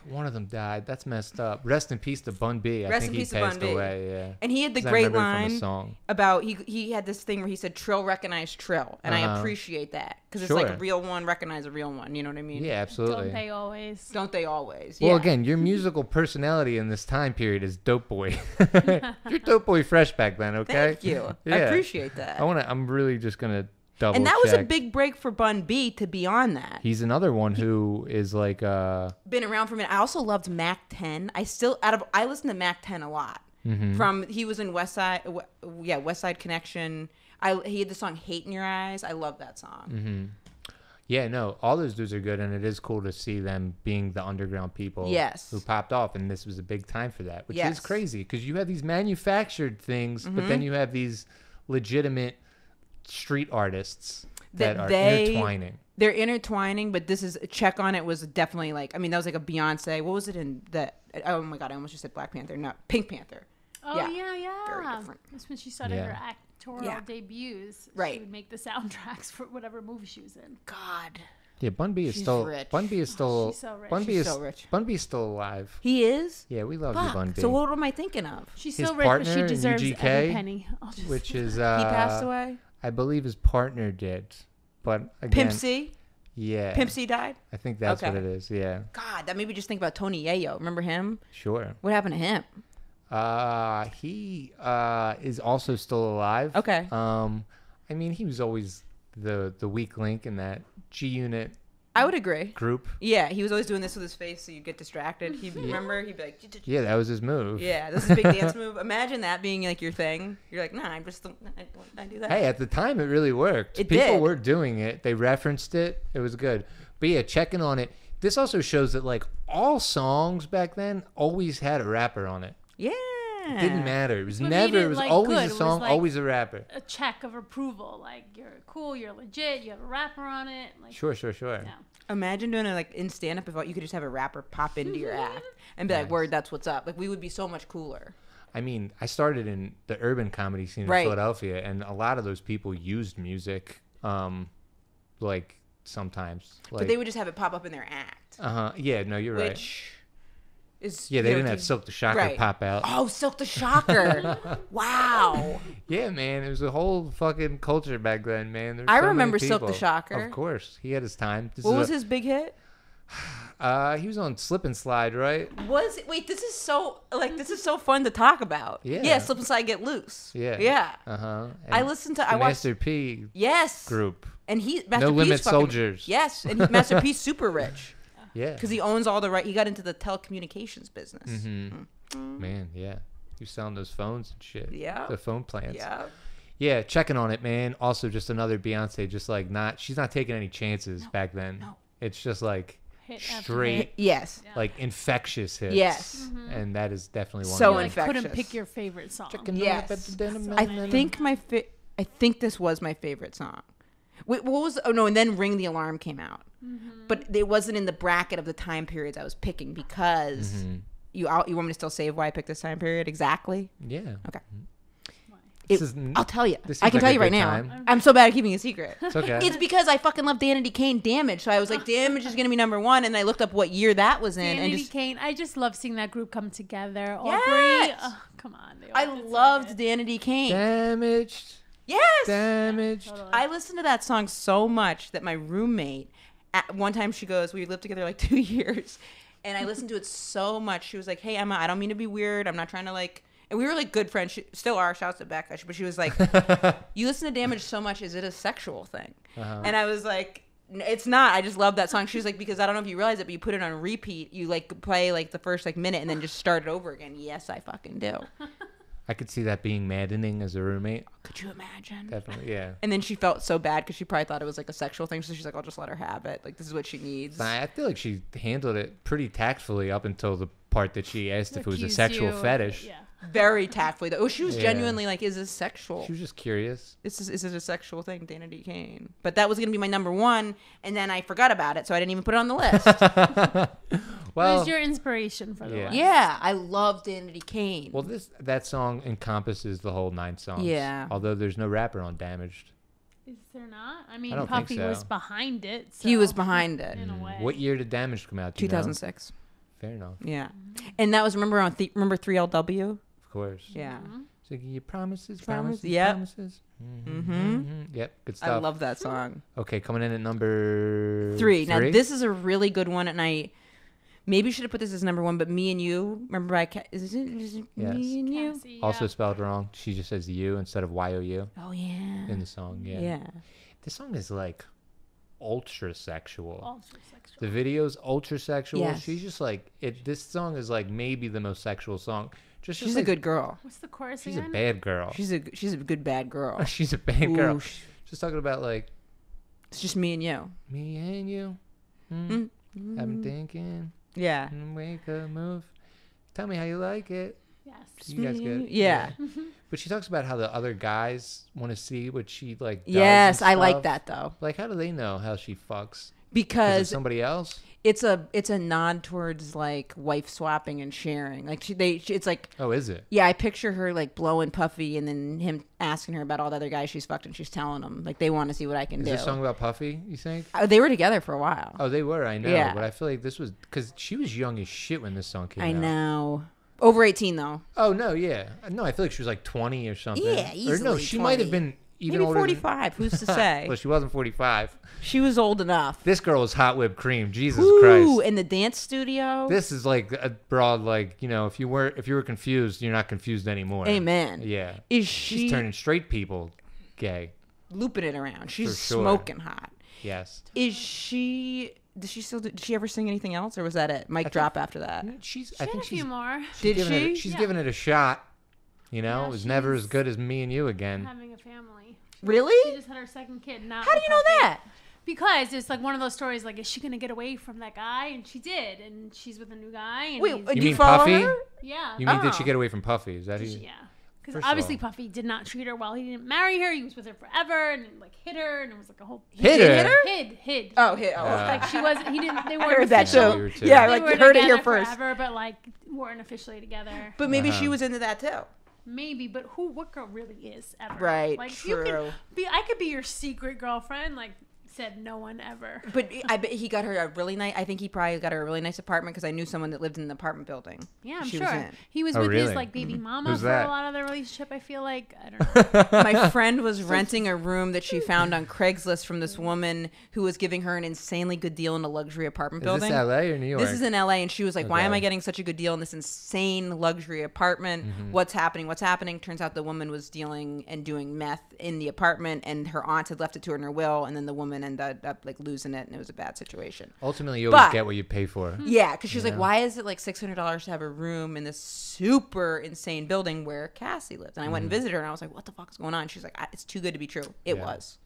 One of them died. That's messed up. Rest in peace to Bun B. I Rest think in he peace to passed Bun B. away. Yeah. And he had the 'Cause I great remember it from a line song. about he had this thing where he said "Trill recognize Trill," and I appreciate that because it's like Sure. a real one recognize a real one. You know what I mean? Yeah, absolutely. Don't they always? Don't they always? Well, Yeah. again, your musical personality in this time period is Dope Boy. You're Dope Boy fresh back then, okay? Thank you. Yeah. I appreciate that. I'm really just gonna double. And that was a check. big break for Bun B to be on that. He's another one who is like Been around for a minute. I also loved Mac 10. I listen to Mac 10 a lot. He was in West Side Connection. He had the song "Hate in Your Eyes." I love that song. Yeah, no, all those dudes are good, and it is cool to see them being the underground people Yes. who popped off, and this was a big time for that, which Yes. is crazy because you have these manufactured things, but then you have these legitimate street artists that are intertwining. They're intertwining, but this is Check on It was definitely like, I mean, that was like a Beyonce. What was it in that? Oh my God, I almost just said Black Panther. No, Pink Panther. Oh yeah. Very different. That's when she started her actorial debuts. Right. She would make the soundtracks for whatever movie she was in. God. Yeah, Bun B is She's still rich. Bun B is still she's so rich. Bun B She's is so rich. Bun B is still alive. He is? Yeah, we love you, Fuck. Bun B. So what am I thinking of? She's His so rich, but partner she in deserves UGK, every penny. which is He passed away? I believe his partner did, but again, Pimp C? yeah, Pimp C died? I think that's Okay. what it is. Yeah, God, that made me just think about Tony Yayo. Remember him? sure. What happened to him? He is also still alive. Okay. I mean, he was always the weak link in that G Unit I would agree. group. Yeah, he was always doing this with his face so you get distracted. Remember? He'd be like, Yeah, that was his move. yeah, this is a big dance move. Imagine that being like your thing. You're like, nah, I do that. Hey, at the time, it really worked. It People did. were doing it. They referenced it. It was good. But yeah, checking on it. This also shows that like all songs back then always had a rapper on it. Yeah. It didn't matter. It was what never. made it, It was like, always good. a It was, song, like, always a rapper. a check of approval. Like, you're cool, you're legit, you have a rapper on it. Like, Sure. yeah. Imagine doing it like in stand up if you could just have a rapper pop into your act and be like, word, that's what's up. Like, we would be so much cooler. I mean, I started in the urban comedy scene in Right. Philadelphia, and a lot of those people used music, like sometimes. Like, But they would just have it pop up in their act. Yeah, no, you're right. Which is. Yeah, they you know, didn't have Silk the Shocker right. pop out. Oh, Silk the Shocker. Wow. Yeah, man, it was a whole fucking culture back then, man. There were I so many remember Silk the people. Shocker. Of course, he had his time. What was his big hit? He was on Slip and Slide, right? Wait, this is so fun to talk about. Yeah. Slip and Slide, Get Loose. Yeah. Yeah. I listened to. the I watched. Master P Yes. group. And Master No P's Limit fucking, Soldiers. Yes, and Master P's super rich Yeah. because he owns all the right. He got into the telecommunications business. Man, yeah. He was selling those phones and shit. Yeah. The phone plans. Yeah. Yeah, checking on it, man. Also, just another Beyonce, just like she's not taking any chances back then. no. It's just like Hit after straight, hit. Yes. like infectious hits. Yes. And that is definitely one So of You, them. like, couldn't infectious. pick your favorite song. Yes. I I think I think this was my favorite song. Wait, what was? Oh no! And then "Ring the Alarm" came out, but it wasn't in the bracket of the time periods I was picking because you want me to still say why I picked this time period exactly? Yeah. Okay. This is- I'll tell you. this I seems can like tell a you right good now. time. I'm so bad at keeping a secret. It's okay. It's because I fucking love Danity Kane "Damage," so I was like, "Damage" is gonna be number one, and I looked up what year that was in, and Danity just Kane. I just love seeing that group come together. Aubrey. Yes. Oh, come on. They all I did so loved good. Danity Kane. Damaged. Yes. Damaged. Totally. I listened to that song so much that my roommate, at one time she goes, we lived together like 2 years, and I listened to it so much. She was like, "Hey Emma, I don't mean to be weird. I'm not trying to like," and we were like good friends. She still are. Shouts to Becca. But she was like, "You listen to Damage so much. Is it a sexual thing?" And I was like, "It's not. I just love that song." She was like, "Because I don't know if you realize it, but you put it on repeat. You like play like the first like minute and then just start it over again." Yes, I fucking do. I could see that being maddening as a roommate. Could you imagine? Definitely, yeah. And then she felt so bad because she probably thought it was like a sexual thing. So she's like, "I'll just let her have it. Like, this is what she needs." I feel like she handled it pretty tactfully up until the part that she asked if it was a Accused sexual you of it, fetish. yeah. very tactfully. Though. Oh, she was Yeah. genuinely like, "Is this sexual? She was just curious. Is it a sexual thing, Dana D. Kane?" But that was gonna be my number one, and then I forgot about it, so I didn't even put it on the list. Well, Who's your inspiration for the Yeah. list? Yeah, I love Dana D. Kane. well, that song encompasses the whole 9 songs. Yeah. Although there's no rapper on Damaged. Is there not? I mean, I don't think Puffy so. was behind it. He was so, behind it. in a way. What year did Damaged come out? Do you know? 2006. Fair enough. Yeah, and that was remember 3LW. Of course. Yeah, So your promises, Promise- promises, yep. promises. Mhm. Yep, good I stuff. love that song. Okay, coming in at number 3. Now this is a really good one, and I maybe should have put this as number 1, but Me and You. Remember, is it Yes. Me and You? Cassie, Also yeah. spelled wrong. She just says you instead of YOU Oh yeah. in the song. Yeah. Yeah. This song is like ultra sexual. Ultra sexual. The video's ultra sexual. Yes. She's just like this song is like maybe the most sexual song. She's like, a good girl. What's the chorus She's a again? bad girl. She's a good bad girl. She's a bad girl. Ooh, Just talking about like it's just me and you. me and you. Mm. I've been thinking. Yeah. Wake up, move. Tell me how you like it. Yes. You guys good? Yeah. But she talks about how the other guys want to see what she like. Does Yes, and I like stuff. that though, Like, how do they know how she fucks? because Somebody else? it's a nod towards like wife swapping and sharing. Like it's like. Oh, is it? Yeah, I picture her like blowing Puffy and then him asking her about all the other guys she's fucked and she's telling him like they want to see what I can Is do. this song about Puffy? You think? They were together for a while. Oh, they were. I know. Yeah. But I feel like this was because she was young as shit when this song came I out. know. Over 18 though. Oh no, yeah, no. I feel like she was like 20 or something. Yeah, Or no, easily she might have 20. been even Maybe older. 45. Who's to say? Well, she wasn't 45. She was old enough. This girl was hot whipped cream. Jesus Ooh, Christ. in the dance studio. This is like a broad, like, you know, if you were confused, you're not confused anymore. Amen. Yeah. Is She's she turning straight people gay. looping it around? She's For sure. smoking hot. Yes. Is she? Did she ever sing anything else, or was that it? Mic drop after that. She's. She I had think a few she's. more. Did Giving she? she's Yeah. giving it a shot. You know, Yeah, it was never as she's- good as Me and You again. Having a family. She Really? just had her second kid. Not How do with you know Puffy. that? Because it's like one of those stories. Like, is she gonna get away from that guy? And she did, and she's with a new guy. And Wait, he's- do You you mean follow Puffy? her? yeah, You mean did she Oh. get away from Puffy? Is that who? yeah. Because First of obviously all- Puffy did not treat her well. He didn't marry her. He was with her forever, and like hit her, and it was like a whole Hit did her? hit her? hid. Oh, hit. Oh, Yeah. Like she wasn't. He didn't. They I weren't heard that official. too. We were too. Yeah, They like were you heard it here together first. forever, but like weren't officially together. But maybe Uh-huh. she was into that too. Maybe, but what girl really is ever? Right, Like true. you could be. I could be your secret girlfriend. Like said no one ever. But I bet he got her a really nice. I think he probably got her a really nice apartment because I knew someone that lived in an apartment building. Yeah, I'm she sure. Was in. He was Oh, with his really? like baby mama Who's for that? a lot of their relationship. I feel like I don't know. My friend was renting a room that she found on Craigslist from this woman who was giving her an insanely good deal in a luxury apartment Is building. this L.A. or New York? This is in LA, and she was like, "Why am Okay. I getting such a good deal in this insane luxury apartment? Mm-hmm. What's happening? What's happening?" Turns out the woman was dealing and doing meth in the apartment, and her aunt had left it to her in her will, and then the woman ended up like losing it, and it was a bad situation. Ultimately, you always But- get what you pay for. Yeah, because she was like, Yeah. "Why is it like $600 to have a room in this super insane building where Cassie lives?" And I went and visited her, and I was like, "What the fuck is going on?" She's like, "It's too good to be true." It Yeah. was.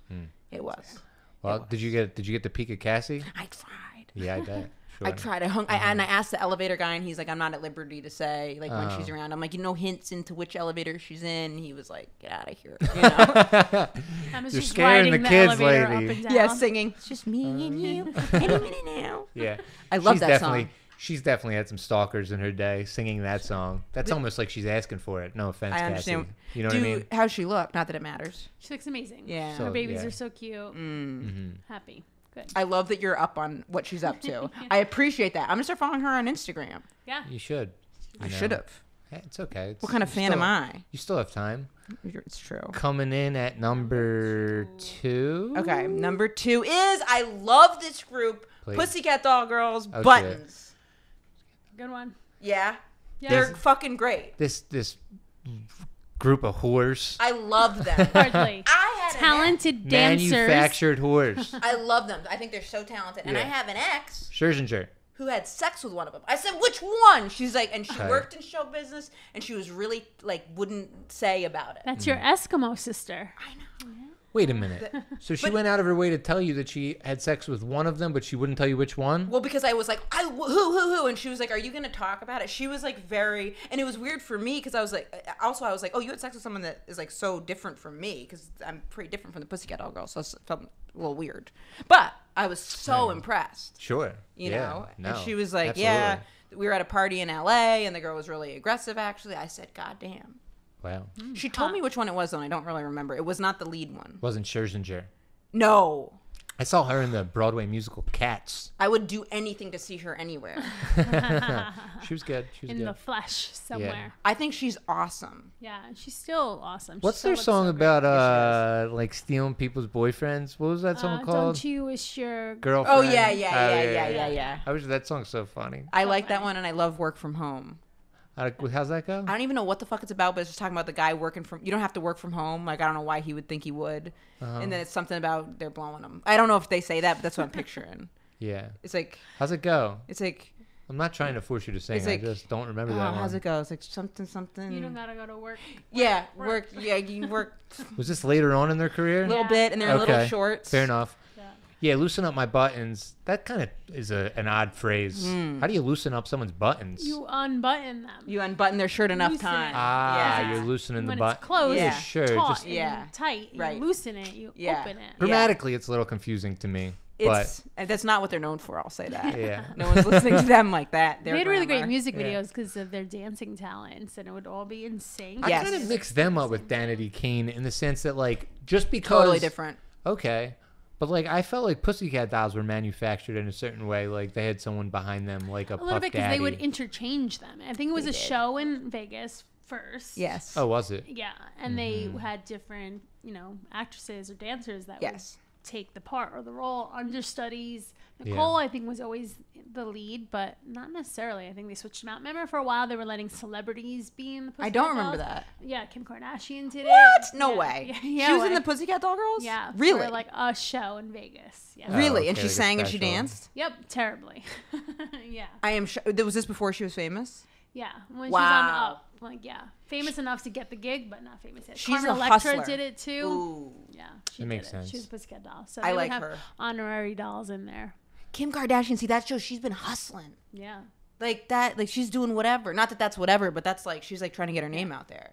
It was. Well, did you get the peek of Cassie? I tried. Yeah, I bet. Sure. I tried. And I asked the elevator guy, and he's like, "I'm not at liberty to say like when she's Oh. around." I'm like, "You know hints into which elevator she's in?" He was like, "Get out of here." You know? I was You're just scaring riding the kids, elevator lady. up and down. yeah, singing. It's just me and you. Any minute now. Yeah, I love she's that definitely, song. She's definitely had some stalkers in her day singing that song. That's almost like she's asking for it. No offense, I understand. Cassie. You know what I mean? How's she look? Not that it matters. She looks amazing. Yeah. Her So, babies yeah. are so cute. Mm-hmm. Happy. Good. I love that you're up on what she's up to. I appreciate that. I'm gonna start following her on Instagram. Yeah. You should. I You know. should have. Hey, it's okay. What kind of fan am I? You still have time. It's true. Coming in at number 2. Okay, number 2 is I love this group, Please. Pussycat Doll Girls, Oh, shit. Buttons. Good one. Yeah, Yeah. they're fucking great. This group of whores. I love them. Hardly. I had Talented dancers. Manufactured whores. I love them. I think they're so talented. And I Yeah. have an ex Scherzinger. who had sex with one of them. I said, "Which one?" She's like, and she Okay. worked in show business, and she was really like wouldn't say about it. That's your Eskimo sister. I know. Wait a minute. So she went out of her way to tell you that she had sex with one of them, but she wouldn't tell you which one? Well, because I was like, who? And she was like, are you going to talk about it? She was like very, and it was weird for me because I was like, oh, you had sex with someone that is like so different from me because I'm pretty different from the Pussycat Doll girls. So it felt a little weird. But I was so impressed. Sure. You Yeah, know? no, And she was like, absolutely. yeah, we were at a party in LA and the girl was really aggressive actually. I said, God damn. Wow. She told me which one it was, though, and I don't really remember. It was not the lead one. Wasn't Scherzinger. No. I saw her in the Broadway musical Cats. I would do anything to see her anywhere. She was good. She was In good. the flesh somewhere. I think she's awesome. Yeah, she's still awesome. What's She still their looks song so great. about like stealing people's boyfriends? What was that song called? Don't you wish your Girlfriend. Oh, Oh, yeah. I wish that song's so funny. I like that one, and I love Work From Home. How's that go? I don't even know what the fuck it's about, but it's just talking about the guy working from... You don't have to work from home. Like, I don't know why he would think he would. And then it's something about they're blowing him. I don't know if they say that, but that's what I'm picturing. Yeah. It's like... How's it go? It's like... I'm not trying to force you to sing. It's like- I just don't remember Oh, that how's one. it go? It's like something... You don't gotta go to work. Yeah, work. Yeah, you work Was this later on in their career? a little bit, and they're in little shorts. Fair enough. Yeah. Yeah, loosen up my buttons. That kind of is an odd phrase. How do you loosen up someone's buttons? You unbutton them. You unbutton their shirt enough Loosen time. it. Yeah. You're loosening when the it's button. closed, Yeah. Sure. taut, Just and Yeah. tight, you Right. loosen it, you Yeah. open it. grammatically, it's a little confusing to me. It's that's not what they're known for. I'll say that. Yeah. No one's listening to them like that. They had really great music Yeah. videos because of their dancing talents, and it would all be in sync. I Yes. kind of mix them up with Danity Kane in the sense that, like, just because Totally different. Okay, but like I felt like Pussycat Dolls were manufactured in a certain way. Like they had someone behind them, like a A little Puff bit because Daddy. they would interchange them. I think it was They a did. show in Vegas first. Yes. Oh, was it? Yeah, and they had different, actresses or dancers that Yes. would take the part or the role. Understudies. Yeah. Nicole, I think, was always the lead, but not necessarily. I think they switched them out. Remember, for a while they were letting celebrities be in the Pussycat I don't remember Dolls? that. Yeah, Kim Kardashian did What? it. No Yeah. way. Yeah, She was in way. the Pussycat Doll Girls? Yeah, Really? for like a show in Vegas. Yeah. Oh, Really? And okay, she like a sang and she special. danced? Yep, terribly. Yeah, I am was this before she was famous? yeah. When Wow. she's on the up, like famous enough to get the gig, but not famous yet. She's Carmen a Electra hustler. did it too. Ooh. Yeah, she That did makes it. sense. She was a Pussycat Doll, so I they would like have her. honorary dolls in there. Kim Kardashian, see that show, she's been hustling. Yeah, Like that, like she's doing whatever. Not that that's whatever, but that's like she's like trying to get her name out there.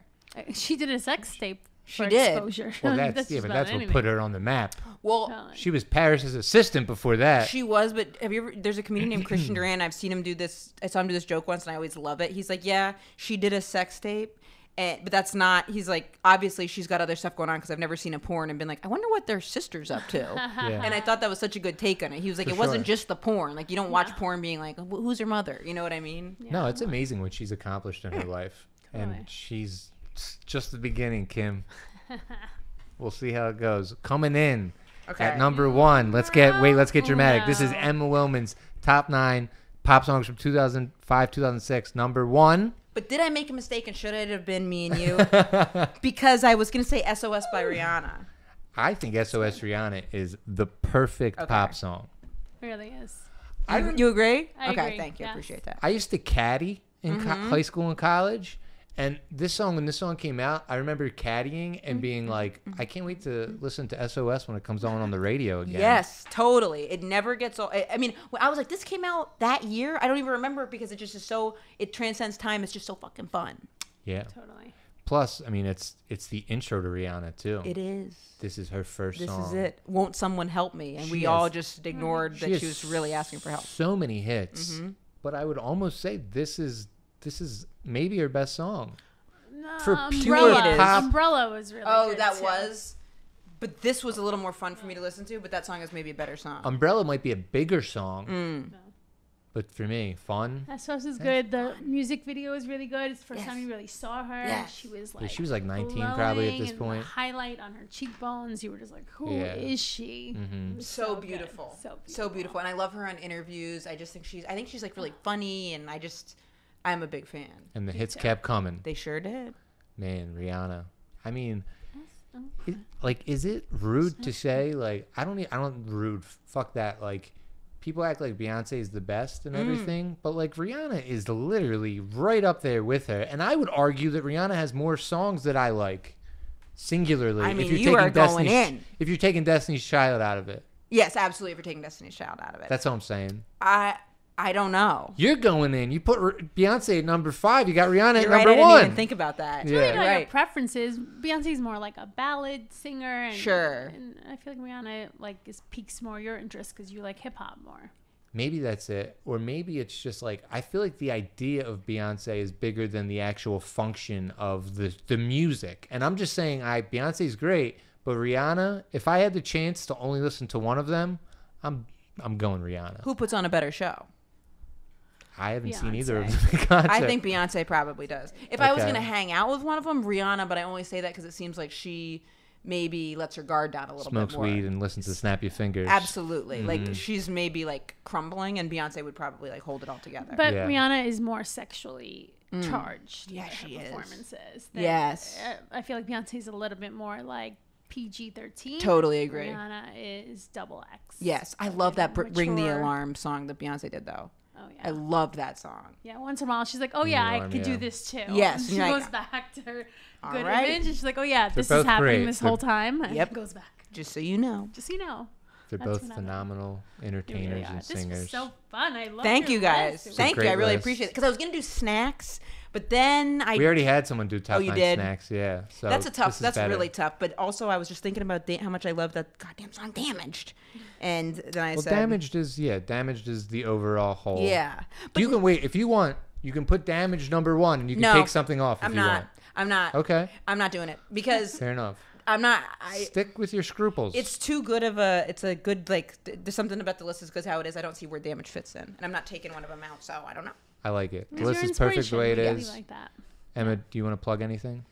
she did a sex tape. She for did. exposure. Well, that's just but about that's what anything. put her on the map. Well, Totally. She was Paris's assistant before that. she was, but have you ever? There's a comedian named Christian Duran. I've seen him do this. I saw him do this joke once, and I always love it. He's like, "Yeah, she did a sex tape, but that's not." He's like, "Obviously, she's got other stuff going on because I've never seen a porn and been like, I wonder what their sister's up to." Yeah. And I thought that was such a good take on it. He was like, For "It wasn't sure. just the porn. Like, you don't watch porn being like, who's her mother? You know what I mean?" No, it's amazing what she's accomplished in her life, Totally. and she's just the beginning, Kim. We'll see how it goes. Coming in Okay. at number one. Let's get dramatic. This is Emma Willmann's top 9 pop songs from 2005, 2006. Number 1. But did I make a mistake and should it have been Me and You? Because I was gonna say SOS by Rihanna. I think SOS Rihanna is the perfect pop song. It really is. You agree? I okay, agree, thank you. yes. Appreciate that. I used to caddy in high school and college, and when this song came out, I remember caddying and being like, I can't wait to listen to SOS when it comes on the radio again. Yes, totally. It never gets old. I mean, when I was like, this came out that year. I don't even remember it because it just is so. It transcends time. It's just so fucking fun. Yeah. Totally. Plus, I mean, it's the intro to Rihanna too. It is. This is her first This song. is it. Won't someone help me? And She we has- all just ignored that has she was really asking for help. So many hits, but I would almost say this is maybe her best song. No, For pure Umbrella. pop- Umbrella was really Oh, good that too. was. But this was a little more fun for me to listen to. But that song is maybe a better song. Umbrella might be a bigger song, Mm. but for me, fun. SOS is good. The music video is really good. It's the first Yes. time you really saw her. Yes. She was Yeah, like, she was like 19 probably at glowing this and point. The highlight on her cheekbones. You were just like, who is Yeah. she? Mhm. It was So good. beautiful. So So beautiful. And I love her on interviews. I just think I think she's like really funny. And I'm a big fan. And the Me hits too. kept coming. They sure did. Man, Rihanna. I mean, Oh. is it rude to say like I don't rude. Fuck that. Like people act like Beyonce is the best and everything, but like Rihanna is literally right up there with her. And I would argue that Rihanna has more songs that I like singularly. I mean, if you're you are going Destiny's, in. If you're taking Destiny's Child out of it. Yes, absolutely. If you're taking Destiny's Child out of it. That's what I'm saying. I don't know. You're going in. You put Beyonce at number 5. You got Rihanna You're at number right, 1. I didn't even think about that. Yeah. I know Right. your preferences. Beyonce's more like a ballad singer. And, Sure. And I feel like Rihanna piques more your interest because you like hip hop more. Maybe that's it. Or maybe it's just like, I feel like the idea of Beyonce is bigger than the actual function of the music. And I'm just saying, Beyonce's great, but Rihanna, if I had the chance to only listen to one of them, I'm going Rihanna. Who puts on a better show? I haven't seen Beyonce. either of them in concert. I think Beyonce probably does. If I was Okay. going to hang out with one of them, Rihanna, but I only say that because it seems like she maybe lets her guard down a little Smokes bit more. weed and listens to Snap Your Fingers. Absolutely. Like, she's maybe, like, crumbling, and Beyonce would probably, like, hold it all together. But Yeah. Rihanna is more sexually charged. Yeah, in her she is. performances. Yes. I feel like Beyonce's a little bit more like PG-13. Totally agree. Rihanna is double X. Yes. I love that Ring the Mature. Alarm song that Beyonce did, though. Oh yeah. I love that song. Yeah, once in a while she's like, "Oh yeah, I Alarm, could yeah. do this too." Yes, and she you're like, goes back to her "All good right." image, and she's like, "Oh yeah, this both is happening great. this They're- whole time." And Yep. goes back. Just so you know. Just so you know, They're That's both what I love. phenomenal They entertainers really are. and This singers. was so fun. I love. Thank you guys. Thank you. great I really list. appreciate it. Because I was going to do snacks, but then We already had someone do top Oh, you 9 did? snacks. Yeah. So that's a tough. this is That's better. really tough. But also, I was just thinking about how much I love that goddamn song, "Damaged," and then I Well, said, damaged is the overall whole. Yeah, but You can wait if you want. You can put damage number 1, and you can No, take something off if I'm you not. want. I'm not. Okay. I'm not doing it because Fair enough. I'm not. Stick with your scruples. It's too good of a. It's a good like. There's something about the list is because how it is. I don't see where damage fits in, and I'm not taking one of them out. So I don't know. I like it. The It's list your is perfect the way it inspiration. is. We like that. Emma, do you want to plug anything?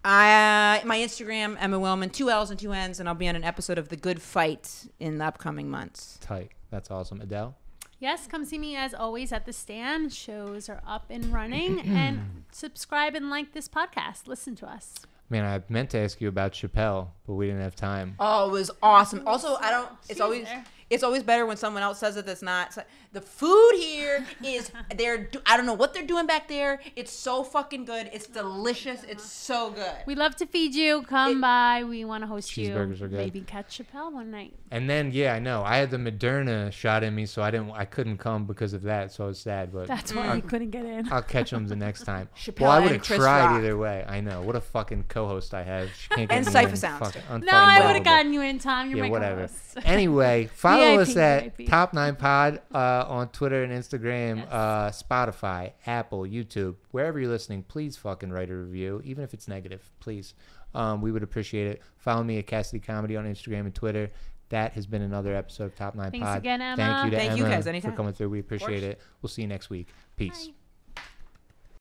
My Instagram, Emma Willmann, 2 L's and 2 N's, and I'll be on an episode of The Good Fight in the upcoming months. Tight. That's awesome. Adele? Yes, come see me as always at the stand. Shows are up and running, and subscribe and like this podcast. Listen to us. Man, I meant to ask you about Chappelle, but we didn't have time. Oh, it was awesome. Also, I don't. She's there. It's always better when someone else says it. That's not. It's like, the food here is. I don't know what they're doing back there. It's so fucking good. It's delicious. It's so good. We love to feed you. Come by. We want to host you. Cheeseburgers are good. Maybe catch Chappelle one night. And then, yeah, I know. I had the Moderna shot in me, so I couldn't come because of that, so I was sad. But That's why you couldn't get in. I'll catch them the next time. Chappelle Well, I and would have Chris tried Rock. either way. I know. What a fucking co-host I have. She can't get And me Cypher in. Sounds. Fucking No, I would unfucking have gotten you in, Tom. You're Yeah, my whatever. co-host. Anyway, follow us at VIP. Top 9 Pod on Twitter and Instagram, Spotify, Apple, YouTube, wherever you're listening. Please fucking write a review, even if it's negative. Please, we would appreciate it. Follow me at Cassidy Comedy on Instagram and Twitter. That has been another episode of Top 9 Thanks Pod. again, Emma. Thank you to Thank Emma you guys, for anytime. coming through. We appreciate it. We'll see you next week. Peace. Bye.